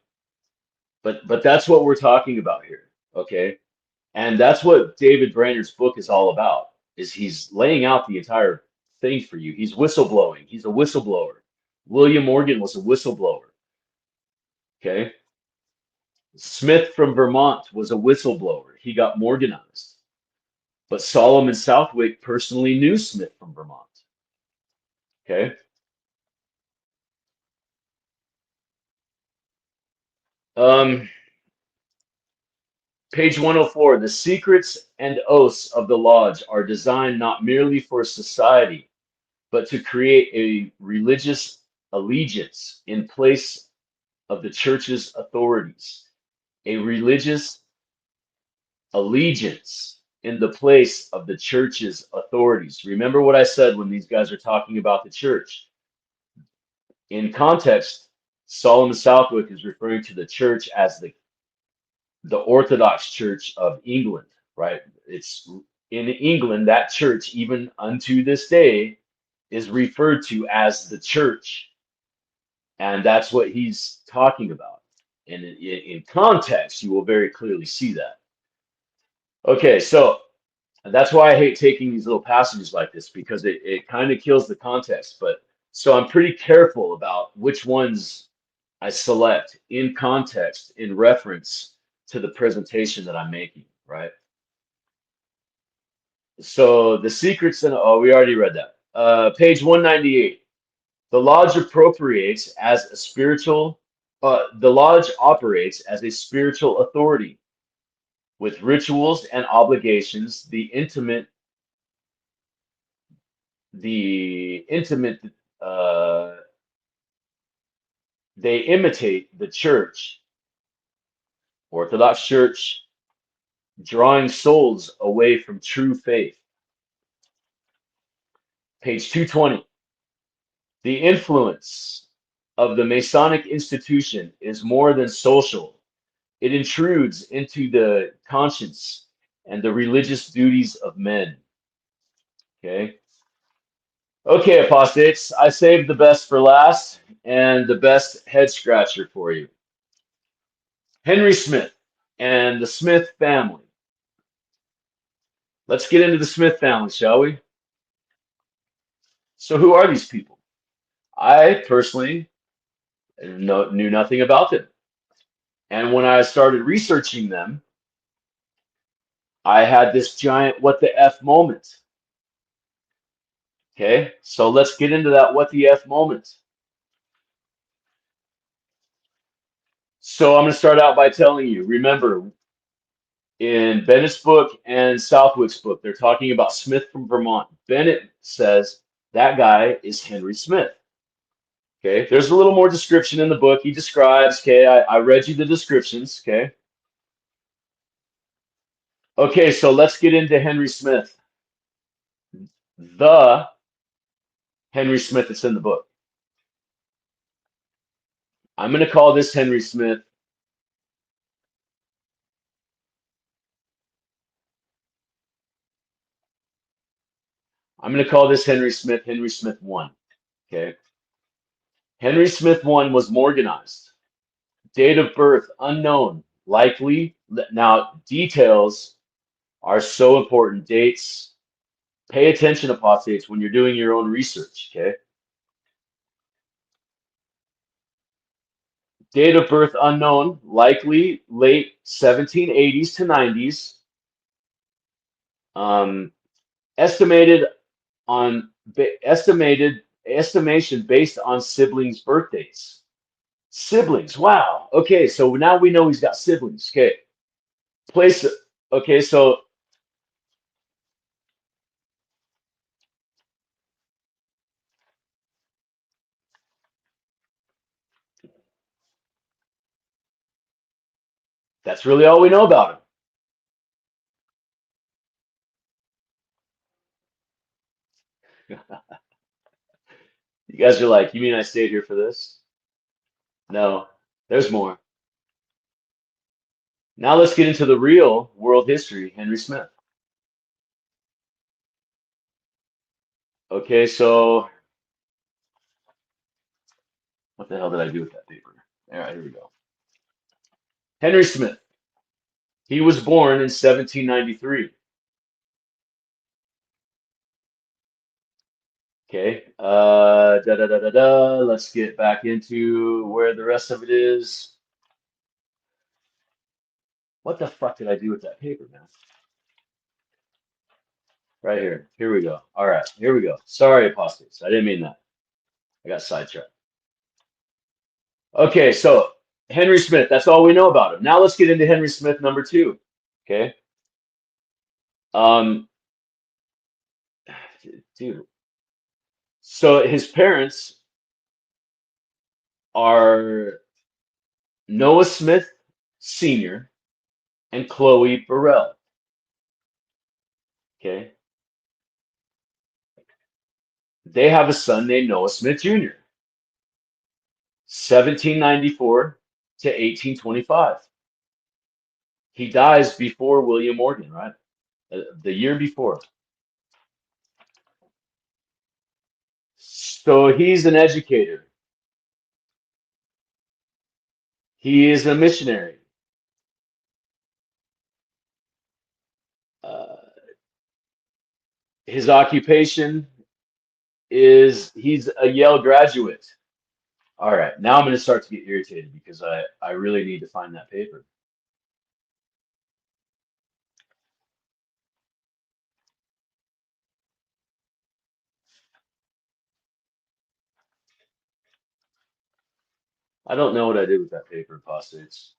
but that's what we're talking about here, okay? And that's what David Brainerd's book is all about. Is he's laying out the entire thing for you. He's whistleblowing. He's a whistleblower. William Morgan was a whistleblower. Okay. Smith from Vermont was a whistleblower. He got Morganized. But Solemn and Southwick personally knew Smith from Vermont. Okay. Page 104, the secrets and oaths of the lodge are designed not merely for society, but to create a religious allegiance in place of the church's authorities. A religious allegiance in the place of the church's authorities. Remember what I said when these guys are talking about the church. In context, Solemn Southwick is referring to the church as the Orthodox Church of England, right? It's in England, that church, even unto this day, is referred to as the church. And that's what he's talking about. And in context, you will very clearly see that. Okay, so that's why I hate taking these little passages like this, because it kind of kills the context. But so I'm pretty careful about which ones I select in context, in reference to the presentation that I'm making, right? So the secrets and we already read that. Page 198. The lodge appropriates as a spiritual. The lodge operates as a spiritual authority with rituals and obligations. The intimate. Uh, they imitate the church, Orthodox Church, drawing souls away from true faith. Page 220. The influence of the Masonic institution is more than social. It intrudes into the conscience and the religious duties of men. Okay. Okay, apostates, I saved the best for last and the best head scratcher for you. Henry Smith and the Smith family. Let's get into the Smith family, shall we? So who are these people? I personally knew nothing about them. And when I started researching them, I had this giant what the F moment. Okay, so let's get into that what the F moment. So I'm going to start out by telling you, remember, in Bennett's book and Southwick's book, they're talking about Smith from Vermont. Bennett says that guy is Henry Smith. Okay, there's a little more description in the book. He describes, okay, I read you the descriptions, okay. Okay, so let's get into Henry Smith. The Henry Smith that's in the book. I'm going to call this Henry Smith. I'm going to call this Henry Smith 1. Okay. Henry Smith 1 was Morganized. Date of birth unknown. Likely. Now, details are so important. Dates. Pay attention, apostates, when you're doing your own research. Okay. Date of birth unknown. Likely late 1780s to 90s. Estimated on estimation based on siblings' birthdays. Siblings, wow. Okay, so now we know he's got siblings. Okay, place. Okay, so that's really all we know about him. You guys are like, you mean I stayed here for this? No, there's more. Now let's get into the real world history, Henry Smith. Okay, so what the hell did I do with that paper? All right, here we go. Henry Smith. He was born in 1793. Okay. Da da da da da. Let's get back into where the rest of it is. What the fuck did I do with that paper, man? Right here. Here we go. All right. Here we go. Sorry, apostates. I didn't mean that. I got sidetracked. Okay, so Henry Smith. That's all we know about him. Now let's get into Henry Smith number 2. Okay. Um, dude. So his parents are Noah Smith Sr. and Chloe Burrell. Okay. They have a son named Noah Smith Jr. 1794 to 1825. He dies before William Morgan, right? The year before. So he's an educator. He is a missionary. Uh, his occupation is he's a Yale graduate. All right, now I'm going to start to get irritated because I really need to find that paper. I don't know what I did with that paper, apostates.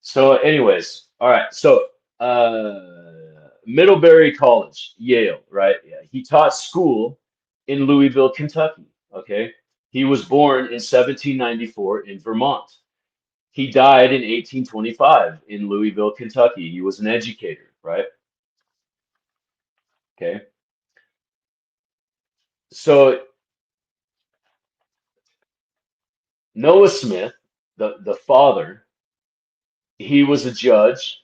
So, anyways, all right. So, Middlebury College, Yale, right? Yeah. He taught school in Louisville, Kentucky. Okay. He was born in 1794 in Vermont. He died in 1825 in Louisville, Kentucky. He was an educator, right? Okay. So, Noah Smith, the father, he was a judge.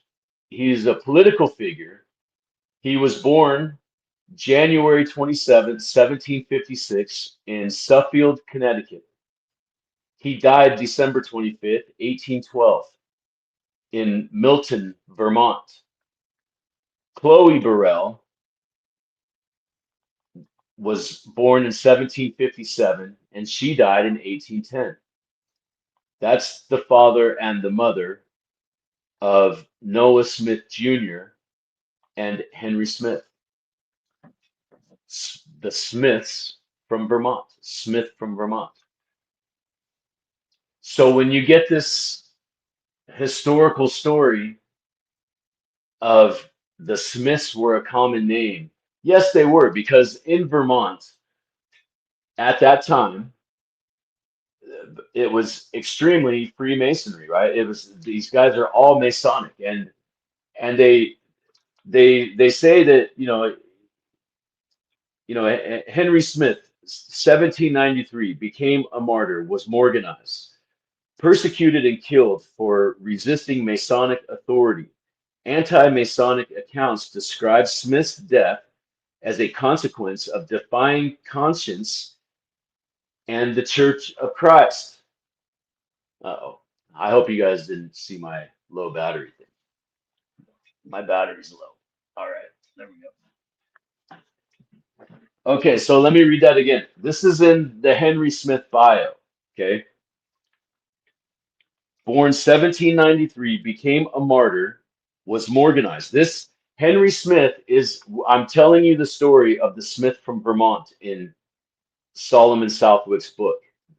He's a political figure. He was born January 27th, 1756, in Suffield, Connecticut. He died December 25th, 1812, in Milton, Vermont. Chloe Burrell was born in 1757, and she died in 1810. That's the father and the mother of Noah Smith Jr. and Henry Smith. The Smiths from Vermont. Smith from Vermont. So when you get this historical story of the Smiths were a common name, yes, they were, because in Vermont at that time, it was extremely Freemasonry, right? It was, these guys are all Masonic, and they say that Henry Smith, 1793, became a martyr, was Morganized, persecuted and killed for resisting Masonic authority. Anti-Masonic accounts describe Smith's death as a consequence of defying conscience and the Church of Christ. Uh-oh. I hope you guys didn't see my low battery thing. My battery's low. All right, there we go. Okay, so let me read that again. This is in the Henry Smith bio, okay? Born 1793, became a martyr, was Morganized. This Henry Smith is, I'm telling you the story of the Smith from Vermont in Solomon Southwick's book.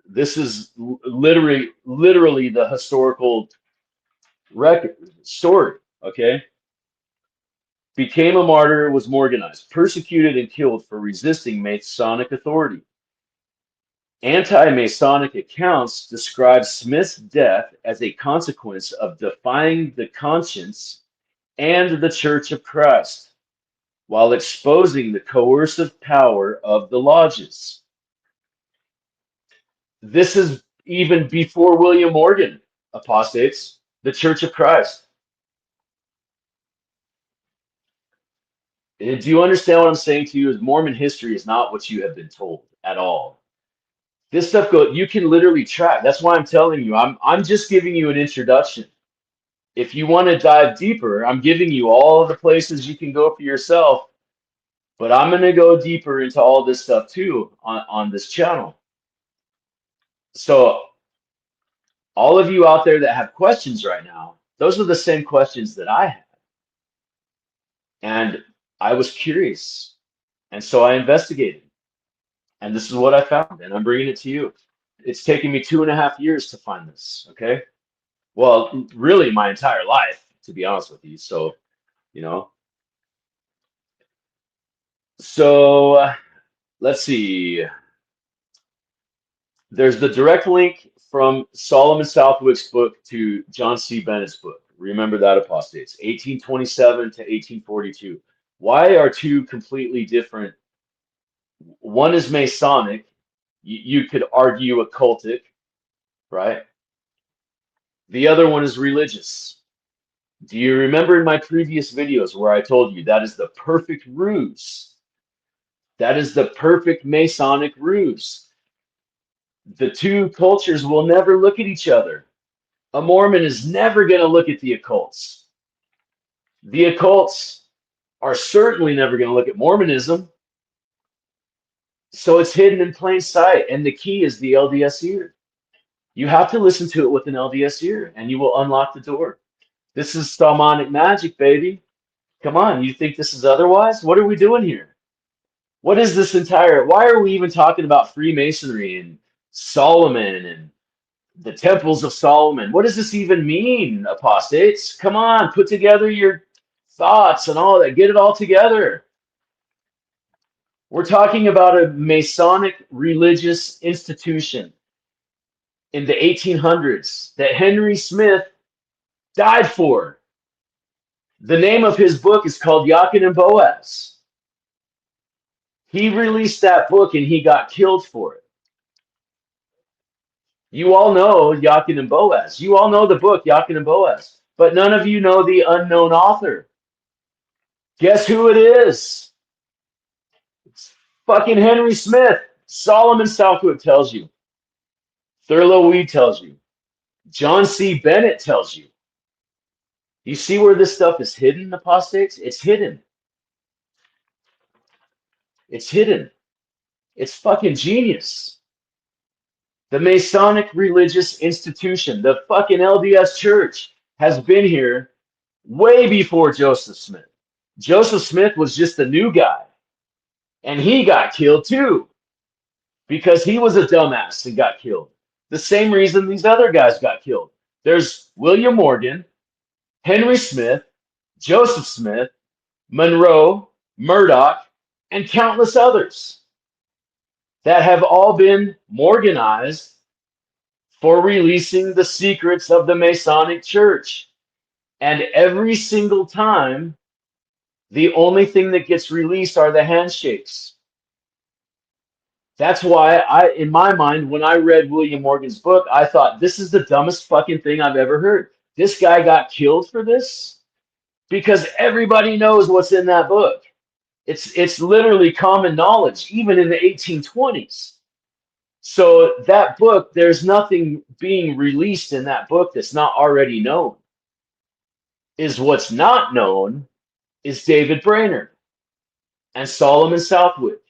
This is literally the historical record story, okay? Became a martyr, was Morganized, persecuted and killed for resisting Masonic authority. Anti-Masonic accounts describe Smith's death as a consequence of defying the conscience and the Church of Christ, while exposing the coercive power of the lodges. This is even before William Morgan, apostates, the Church of Christ. Do you understand what I'm saying to you? Is Mormon history is not what you have been told at all. This stuff you can literally track. That's why I'm telling you, I'm just giving you an introduction. If you want to dive deeper, I'm giving you all of the places you can go for yourself, but I'm going to go deeper into all this stuff too on this channel. So all of you out there that have questions right now, those are the same questions that I had. And I was curious. And so I investigated. And this is what I found. And I'm bringing it to you. It's taken me 2.5 years to find this. Okay. Well, really my entire life, to be honest with you. So, let's see. There's the direct link from Solomon Southwick's book to John C. Bennett's book. Remember that, apostates, 1827 to 1842. Why are two completely different? One is Masonic. You could argue occultic, right? The other one is religious. Do you remember in my previous videos where I told you that is the perfect ruse? That is the perfect Masonic ruse. The two cultures will never look at each other. A Mormon is never going to look at the occults. The occults are certainly never going to look at Mormonism. So it's hidden in plain sight. And the key is the LDS ear. You have to listen to it with an LDS ear, and you will unlock the door. This is Shamanic magic, baby. Come on, you think this is otherwise? What are we doing here? What is this entire, why are we even talking about Freemasonry and Solomon and the temples of Solomon. What does this even mean, apostates? Come on, put together your thoughts and all that. Get it all together. We're talking about a Masonic religious institution in the 1800s that Henry Smith died for. The name of his book is called Jachin and Boaz. He released that book and he got killed for it. You all know Jachin and Boaz. You all know the book Jachin and Boaz. But none of you know the unknown author. Guess who it is? It's fucking Henry Smith. Solomon Southwick tells you. Thurlo Weed tells you. John C. Bennett tells you. You see where this stuff is hidden, apostates? It's hidden. It's hidden. It's fucking genius. The Masonic religious institution, the fucking LDS church, has been here way before Joseph Smith. Joseph Smith was just a new guy. And he got killed too. Because he was a dumbass and got killed. The same reason these other guys got killed. There's William Morgan, Henry Smith, Joseph Smith, Monroe, Murdoch, and countless others that have all been Morganized for releasing the secrets of the Masonic Church. And every single time, the only thing that gets released are the handshakes. That's why in my mind, when I read William Morgan's book, I thought, this is the dumbest fucking thing I've ever heard. This guy got killed for this? Because everybody knows what's in that book. It's literally common knowledge, even in the 1820s. So that book, there's nothing being released in that book that's not already known. Is what's not known is David Brainerd and Solomon Southwick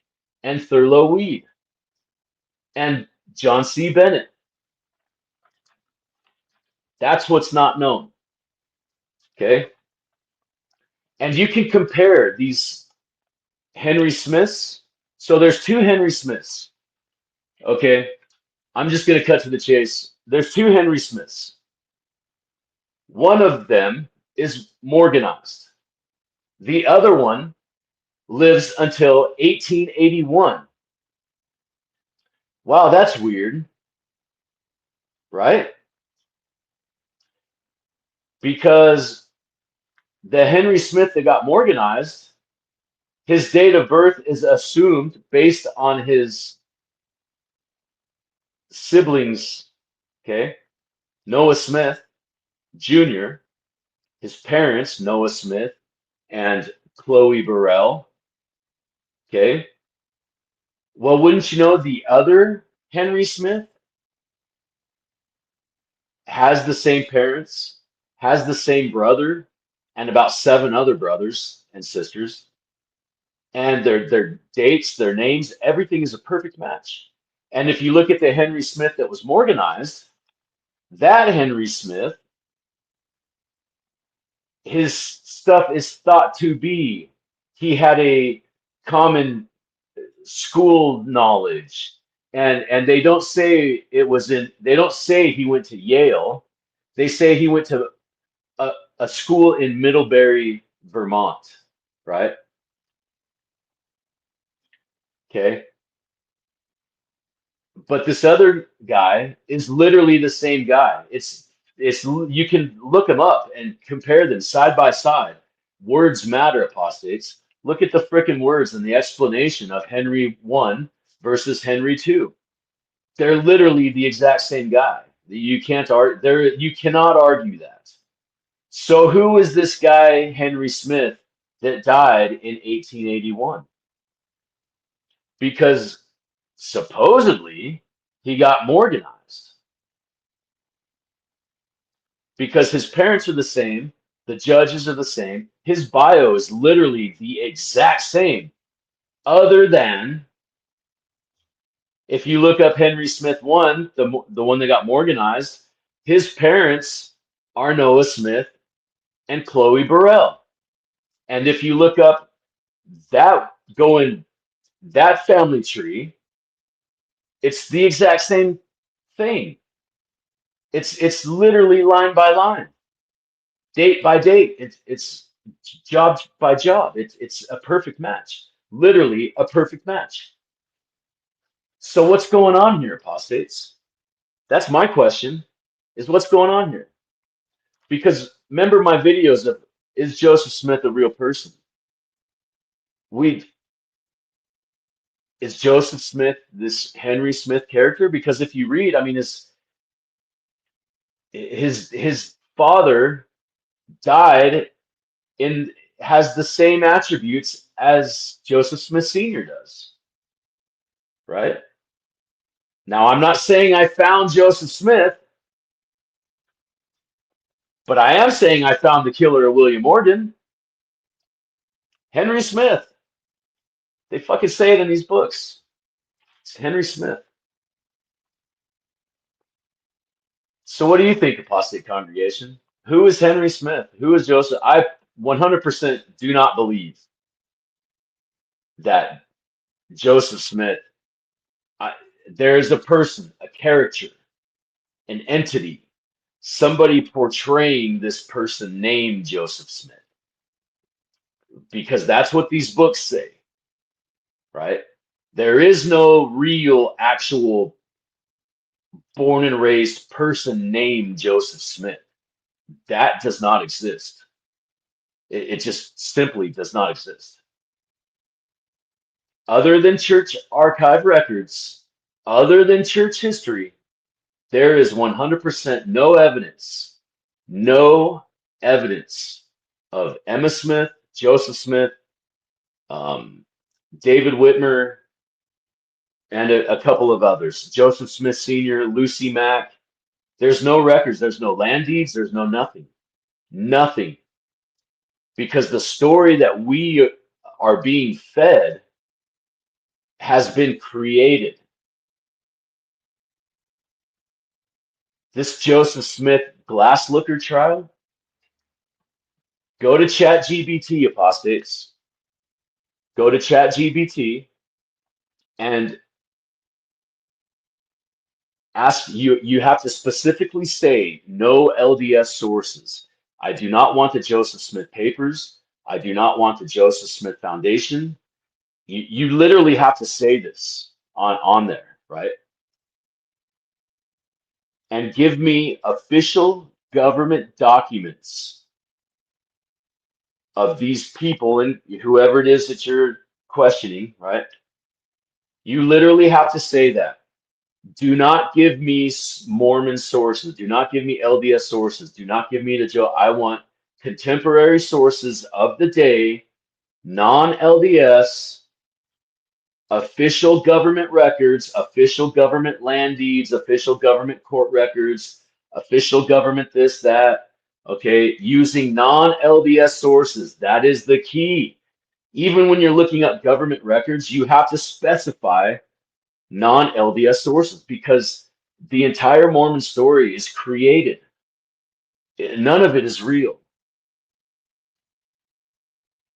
and Thurlo Weed and John C. Bennett. That's what's not known. Okay? And you can compare these Henry Smiths. So there's two Henry Smiths. Okay? I'm just going to cut to the chase. There's two Henry Smiths. One of them is Morganized. The other one lives until 1881. Wow, that's weird. Right? Because the Henry Smith that got Morganized, his date of birth is assumed based on his siblings, okay? Noah Smith Jr., his parents, Noah Smith and Chloe Burrell, okay? Well, wouldn't you know the other Henry Smith has the same parents, has the same brother, and about 7 other brothers and sisters. And their dates, their names, everything is a perfect match. And if you look at the Henry Smith that was Morganized, that Henry Smith, his stuff is thought to be, he had a common school knowledge. And they don't say it was in, they don't say he went to Yale. They say he went to a school in Middlebury, Vermont, right? Okay. But this other guy is literally the same guy. It's you can look them up and compare them side by side. Words matter, apostates. Look at the frickin' words and the explanation of Henry I versus Henry II. They're literally the exact same guy. You can't you cannot argue that. So who is this guy, Henry Smith, that died in 1881? Because supposedly he got Morganized. Because his parents are the same, the judges are the same, his bio is literally the exact same, other than if you look up Henry Smith I, the one that got Morganized, his parents are Noah Smith and Chloe Burrell. And if you look up that family tree, it's the exact same thing. It's literally line by line, date by date. It's job by job. It's a perfect match. Literally a perfect match. So what's going on here, apostates? That's my question, is what's going on here? Because remember my videos of, is Joseph Smith a real person? Is Joseph Smith this Henry Smith character? Because if you read, I mean, his father died and has the same attributes as Joseph Smith Sr. does, right? Now, I'm not saying I found Joseph Smith, but I am saying I found the killer of William Morgan, Henry Smith. They fucking say it in these books. It's Henry Smith. So what do you think, apostate congregation? Who is Henry Smith? Who is Joseph? I 100% do not believe that Joseph Smith, there is a person, a character, an entity, somebody portraying this person named Joseph Smith. Because that's what these books say, right? There is no real, actual, born and raised person named Joseph Smith. That does not exist. It just simply does not exist. Other than church archive records, other than church history, there is 100% no evidence of Emma Smith, Joseph Smith, David Whitmer, and a couple of others. Joseph Smith Sr., Lucy Mack. There's no records. There's no land deeds. There's no nothing. Nothing. Because the story that we are being fed has been created. This Joseph Smith glass looker trial, go to ChatGPT, apostates. Go to ChatGPT and ask, you have to specifically say no LDS sources. I do not want the Joseph Smith papers. I do not want the Joseph Smith Foundation. You literally have to say this on there, right? And give me official government documents of these people and whoever it is that you're questioning, right? You literally have to say that. Do not give me Mormon sources. Do not give me LDS sources. Do not give me the Joe. I want contemporary sources of the day, non-LDS, official government records, official government land deeds, official government court records, official government this, that, okay, using non-LDS sources. That is the key. Even when you're looking up government records, you have to specify non-LDS sources because the entire Mormon story is created. None of it is real.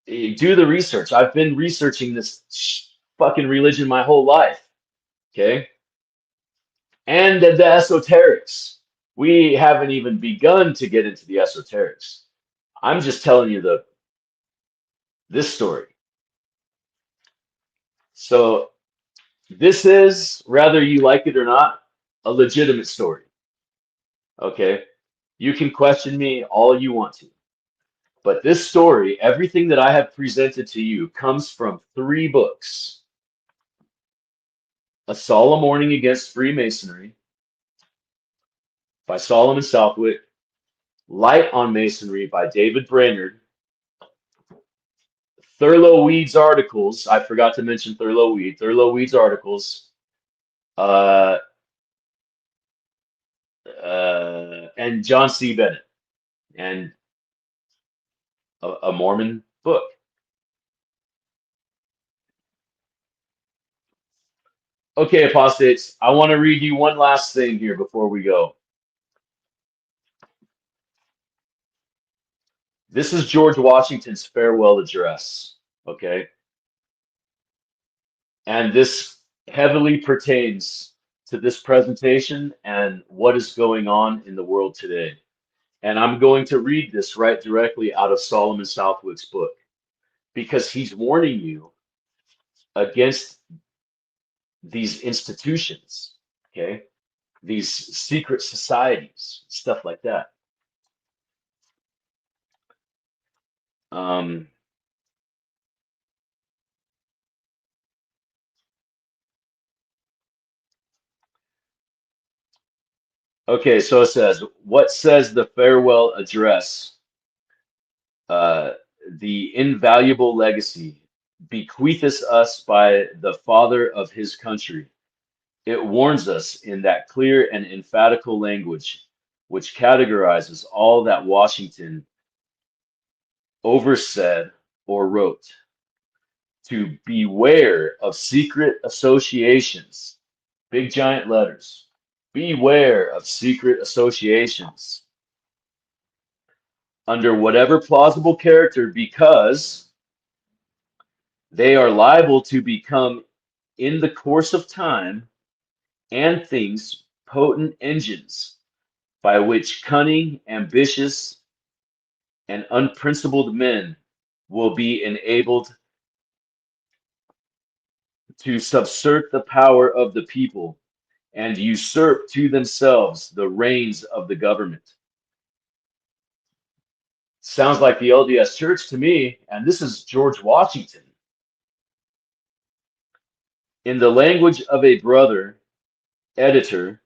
Do the research. I've been researching this fucking religion my whole life, okay? And the esoterics. We haven't even begun to get into the esoterics. I'm just telling you this story. So this is, whether you like it or not, a legitimate story. Okay? You can question me all you want to. But this story, everything that I have presented to you, comes from 3 books. A Solemn Warning Against Freemasonry by Solemn and Southwick. Light on Masonry by David Brainerd. Thurlo Weed's articles. I forgot to mention Thurlo Weed. Thurlo Weed's articles. And John C. Bennett. And a Mormon book. Okay, apostates, I want to read you one last thing here before we go. This is George Washington's farewell address, okay? And this heavily pertains to this presentation and what is going on in the world today. And I'm going to read this right directly out of Solomon Southwick's book, because he's warning you against these institutions, okay? These secret societies, stuff like that. Okay, so it says, what says the farewell address, uh, the invaluable legacy bequeatheth us by the father of his country? It warns us in that clear and emphatical language which categorizes all that Washington oversaid or wrote, to beware of secret associations, big giant letters, beware of secret associations under whatever plausible character, because they are liable to become in the course of time and things potent engines by which cunning, ambitious, and unprincipled men will be enabled to subvert the power of the people and usurp to themselves the reins of the government. Sounds like the LDS Church to me, and this is George Washington. In the language of a brother, editor,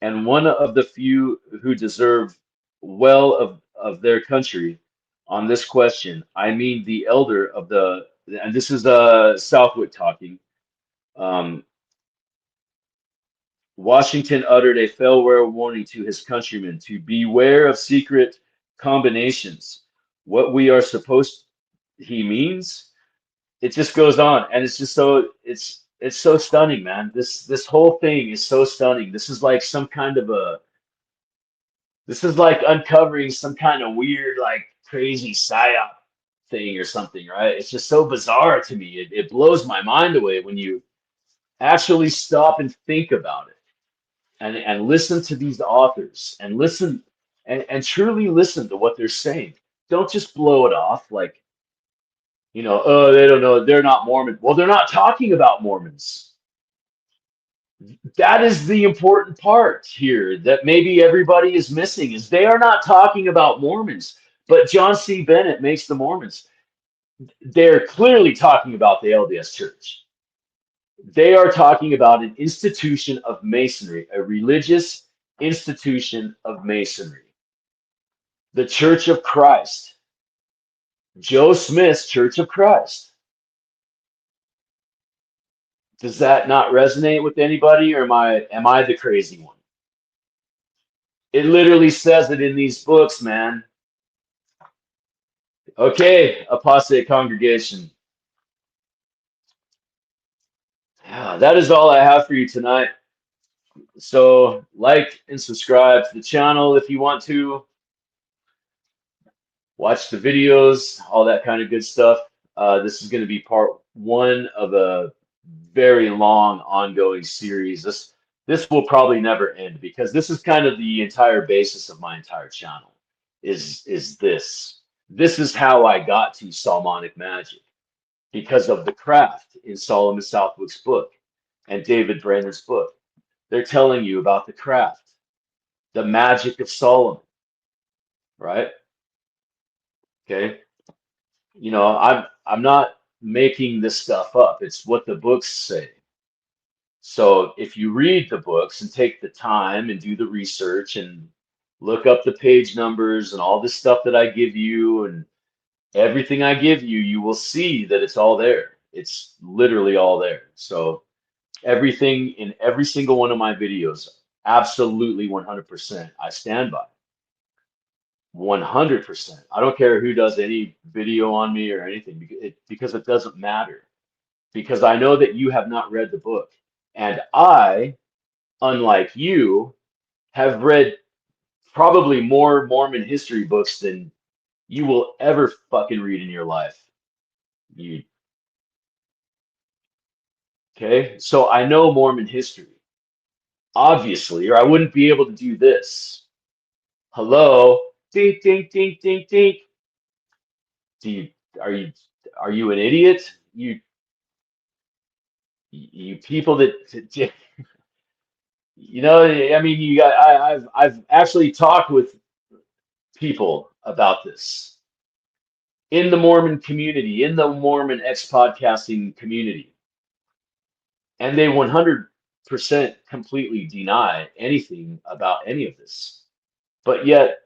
and one of the few who deserve well of their country on this question, I mean the elder of the, and this is Southwick talking, Washington uttered a farewell warning to his countrymen to beware of secret combinations. What we are supposed, he means, it just goes on, and it's just so it's so stunning, man. This whole thing is so stunning. This is like some kind of a, this is like uncovering some kind of weird, like crazy psyop thing or something, right? It's just so bizarre to me. It blows my mind away when you actually stop and think about it, and listen to these authors, and listen and truly listen to what they're saying. Don't just blow it off like, oh, they don't know, they're not Mormon. Well, they're not talking about Mormons. That is the important part here that maybe everybody is missing, is they are not talking about Mormons. But John C. Bennett makes the Mormons. They're clearly talking about the LDS Church. They are talking about an institution of Masonry, a religious institution of Masonry. The Church of Christ. Joe Smith's Church of Christ. Does that not resonate with anybody, or am I the crazy one? It literally says it in these books, man. Okay, apostate congregation. Yeah, that is all I have for you tonight. So like and subscribe to the channel if you want to. Watch the videos, all that kind of good stuff. This is going to be part one of a very long ongoing series. This will probably never end, because this is kind of the entire basis of my entire channel. Is this? This is how I got to Solomonic magic, because of the craft in Solomon Southwick's book and David Brainerd's book. They're telling you about the craft, the magic of Solomon, right? Okay. I'm not making this stuff up. It's what the books say. So if you read the books and take the time and do the research and look up the page numbers and all this stuff that I give you, and everything I give you, you will see that it's all there. It's literally all there. So everything in every single one of my videos, absolutely 100%, I stand by. 100%. I don't care who does any video on me or anything, because it doesn't matter. Because I know that you have not read the book. And I, unlike you, have read probably more Mormon history books than you will ever fucking read in your life. Okay? So I know Mormon history. obviously, or I wouldn't be able to do this. Hello, ding, ding, ding, ding, ding. Do you are you are you an idiot? You people that you know, I mean, you got I've actually talked with people about this in the Mormon community, in the Mormon ex-podcasting community, and they 100% completely deny anything about any of this. But yet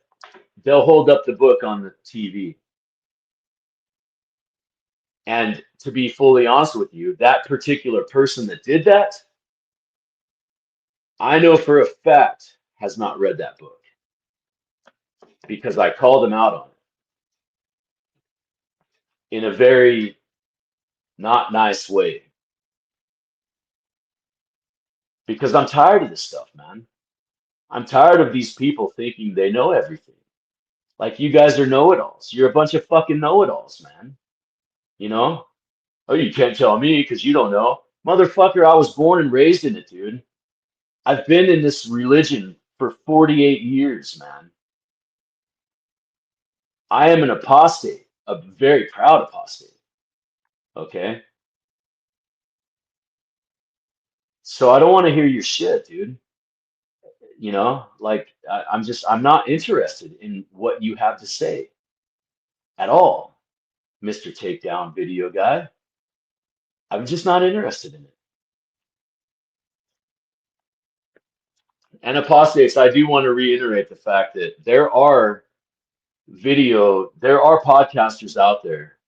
they'll hold up the book on the TV. And to be fully honest with you, that particular person that did that, I know for a fact has not read that book because I called him out on it in a very not nice way. Because I'm tired of this stuff, man. I'm tired of these people thinking they know everything. Like you guys are know-it-alls. You're a bunch of fucking know-it-alls, man. You know? Oh, you can't tell me because you don't know. Motherfucker, I was born and raised in it, dude. I've been in this religion for 48 years, man. I am an apostate, a very proud apostate. Okay? So I don't want to hear your shit, dude. You know, like I'm not interested in what you have to say at all, Mr. Takedown video guy. I'm just not interested in it. And apostates, I do want to reiterate the fact that there are podcasters out there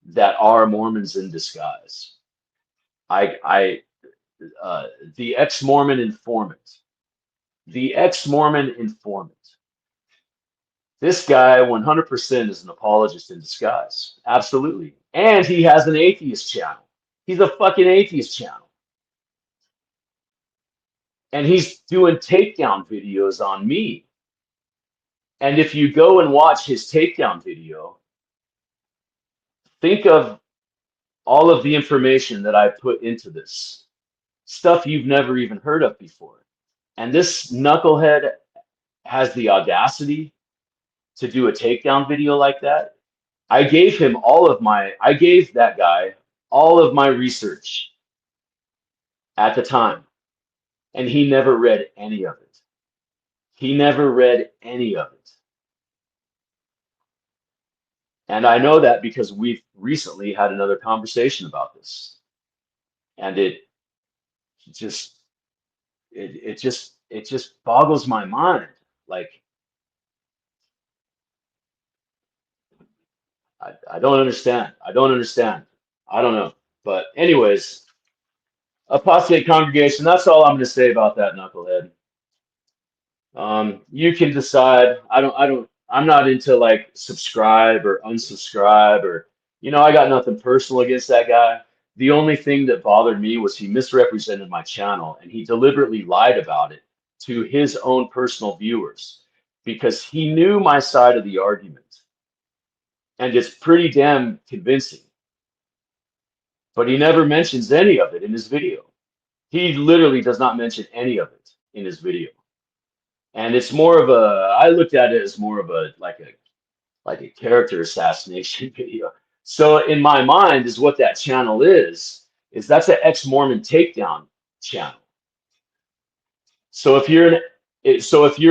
that are Mormons in disguise. I the ex-Mormon informant, the ex-Mormon informant. This guy 100% is an apologist in disguise. Absolutely. And he has an atheist channel. He's a fucking atheist channel. And he's doing takedown videos on me. And if you go and watch his takedown video, think of all of the information that I put into this. Stuff you've never even heard of before. And this knucklehead has the audacity to do a takedown video like that. I gave that guy all of my research at the time, and he never read any of it. He never read any of it. And I know that because we've recently had another conversation about this. And it just boggles my mind. Like I don't understand. I don't understand. I don't know. But anyways, apostate congregation, that's all I'm going to say about that knucklehead. You can decide. I'm not into like subscribe or unsubscribe or, I got nothing personal against that guy. The only thing that bothered me was he misrepresented my channel and he deliberately lied about it to his own personal viewers because he knew my side of the argument. And it's pretty damn convincing. But he never mentions any of it in his video. He literally does not mention any of it in his video. And it's more of I looked at it as more of a character assassination video. So in my mind is what that channel is that's an ex-Mormon takedown channel. So if you're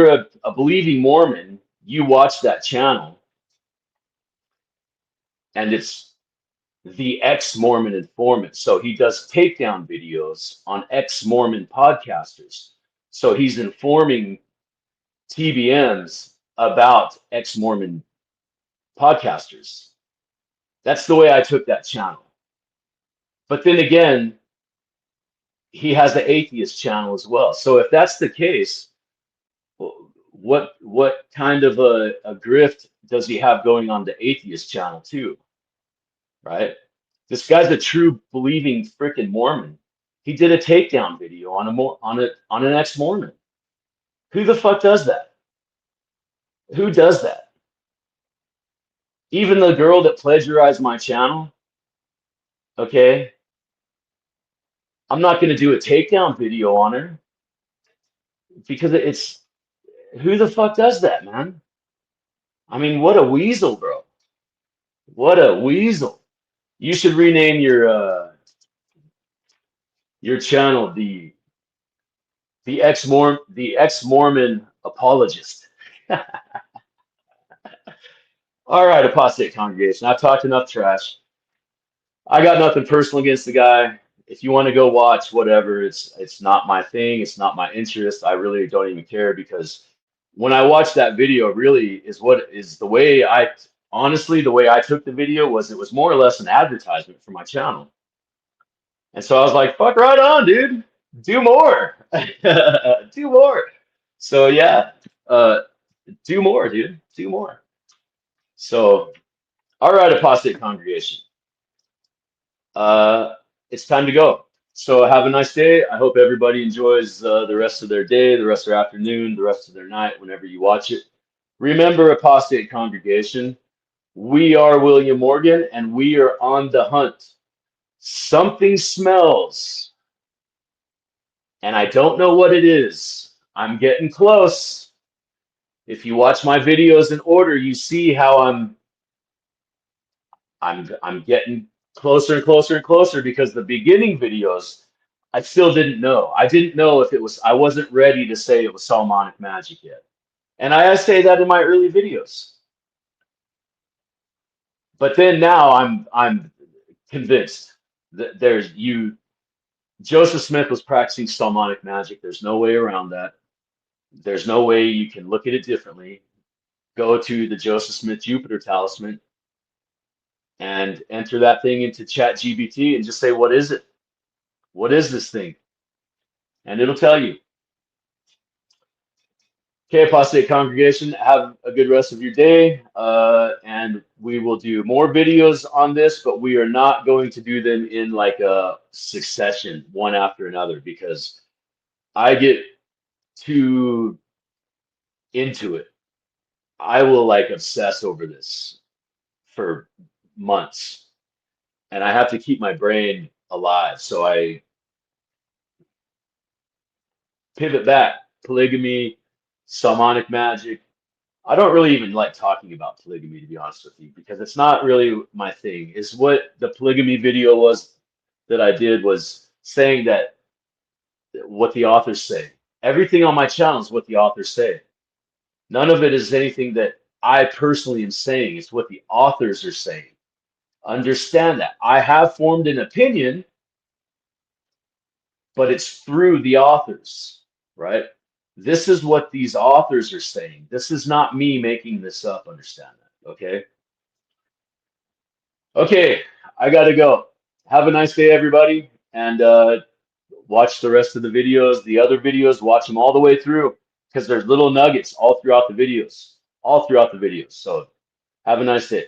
a believing Mormon, you watch that channel and it's the ex-Mormon informant. So he does takedown videos on ex-Mormon podcasters. So he's informing TBMs about ex-Mormon podcasters. That's the way I took that channel. But then again, he has the atheist channel as well. So if that's the case, what kind of a grift does he have going on the atheist channel too? Right? This guy's a true believing freaking Mormon. He did a takedown video on an ex-Mormon. Who the fuck does that? Who does that? Even the girl that plagiarized my channel, okay? I'm not going to do a takedown video on her. because it's, who the fuck does that, man? I mean, what a weasel, bro. What a weasel. You should rename your channel the ex-Mormon apologist. All right, apostate congregation. I've talked enough trash. I got nothing personal against the guy. If you want to go watch whatever, it's not my thing. It's not my interest. I really don't even care, because when I watched that video, really is what is the way I honestly the way I took the video was, it was more or less an advertisement for my channel. And so I was like, fuck right on, dude. Do more. Do more. So yeah, uh, do more, dude. Do more. So, all right, apostate congregation. It's time to go. So have a nice day. I hope everybody enjoys the rest of their day, the rest of their afternoon, the rest of their night, whenever you watch it. Remember, apostate congregation, we are William Morgan, and we are on the hunt. Something smells, and I don't know what it is. I'm getting close. If you watch my videos in order, you see how I'm getting closer and closer and closer, because the beginning videos, I still didn't know. I didn't know if it was, I wasn't ready to say it was Solomonic magic yet. And I say that in my early videos. But then now I'm convinced that Joseph Smith was practicing Solomonic magic. There's no way around that. There's no way you can look at it differently. Go to the Joseph Smith Jupiter talisman and enter that thing into ChatGPT and just say, what is it? What is this thing? And it'll tell you. Okay, apostate congregation, have a good rest of your day. And we will do more videos on this, but we are not going to do them in like a succession, one after another, because I get too into it. I will like obsess over this for months, and I have to keep my brain alive. So I pivot back, polygamy, Solomonic magic. I don't really even like talking about polygamy, to be honest with you, because it's not really my thing. Is what the polygamy video was that I did, was saying that what the authors say. Everything on my channel is what the authors say. None of it is anything that I personally am saying. It's what the authors are saying. Understand that. I have formed an opinion, but it's through the authors, right? This is what these authors are saying. This is not me making this up. Understand that, okay? Okay, I gotta go. Have a nice day, everybody, and watch the rest of the videos. The other videos, watch them all the way through, because there's little nuggets all throughout the videos, So have a nice day.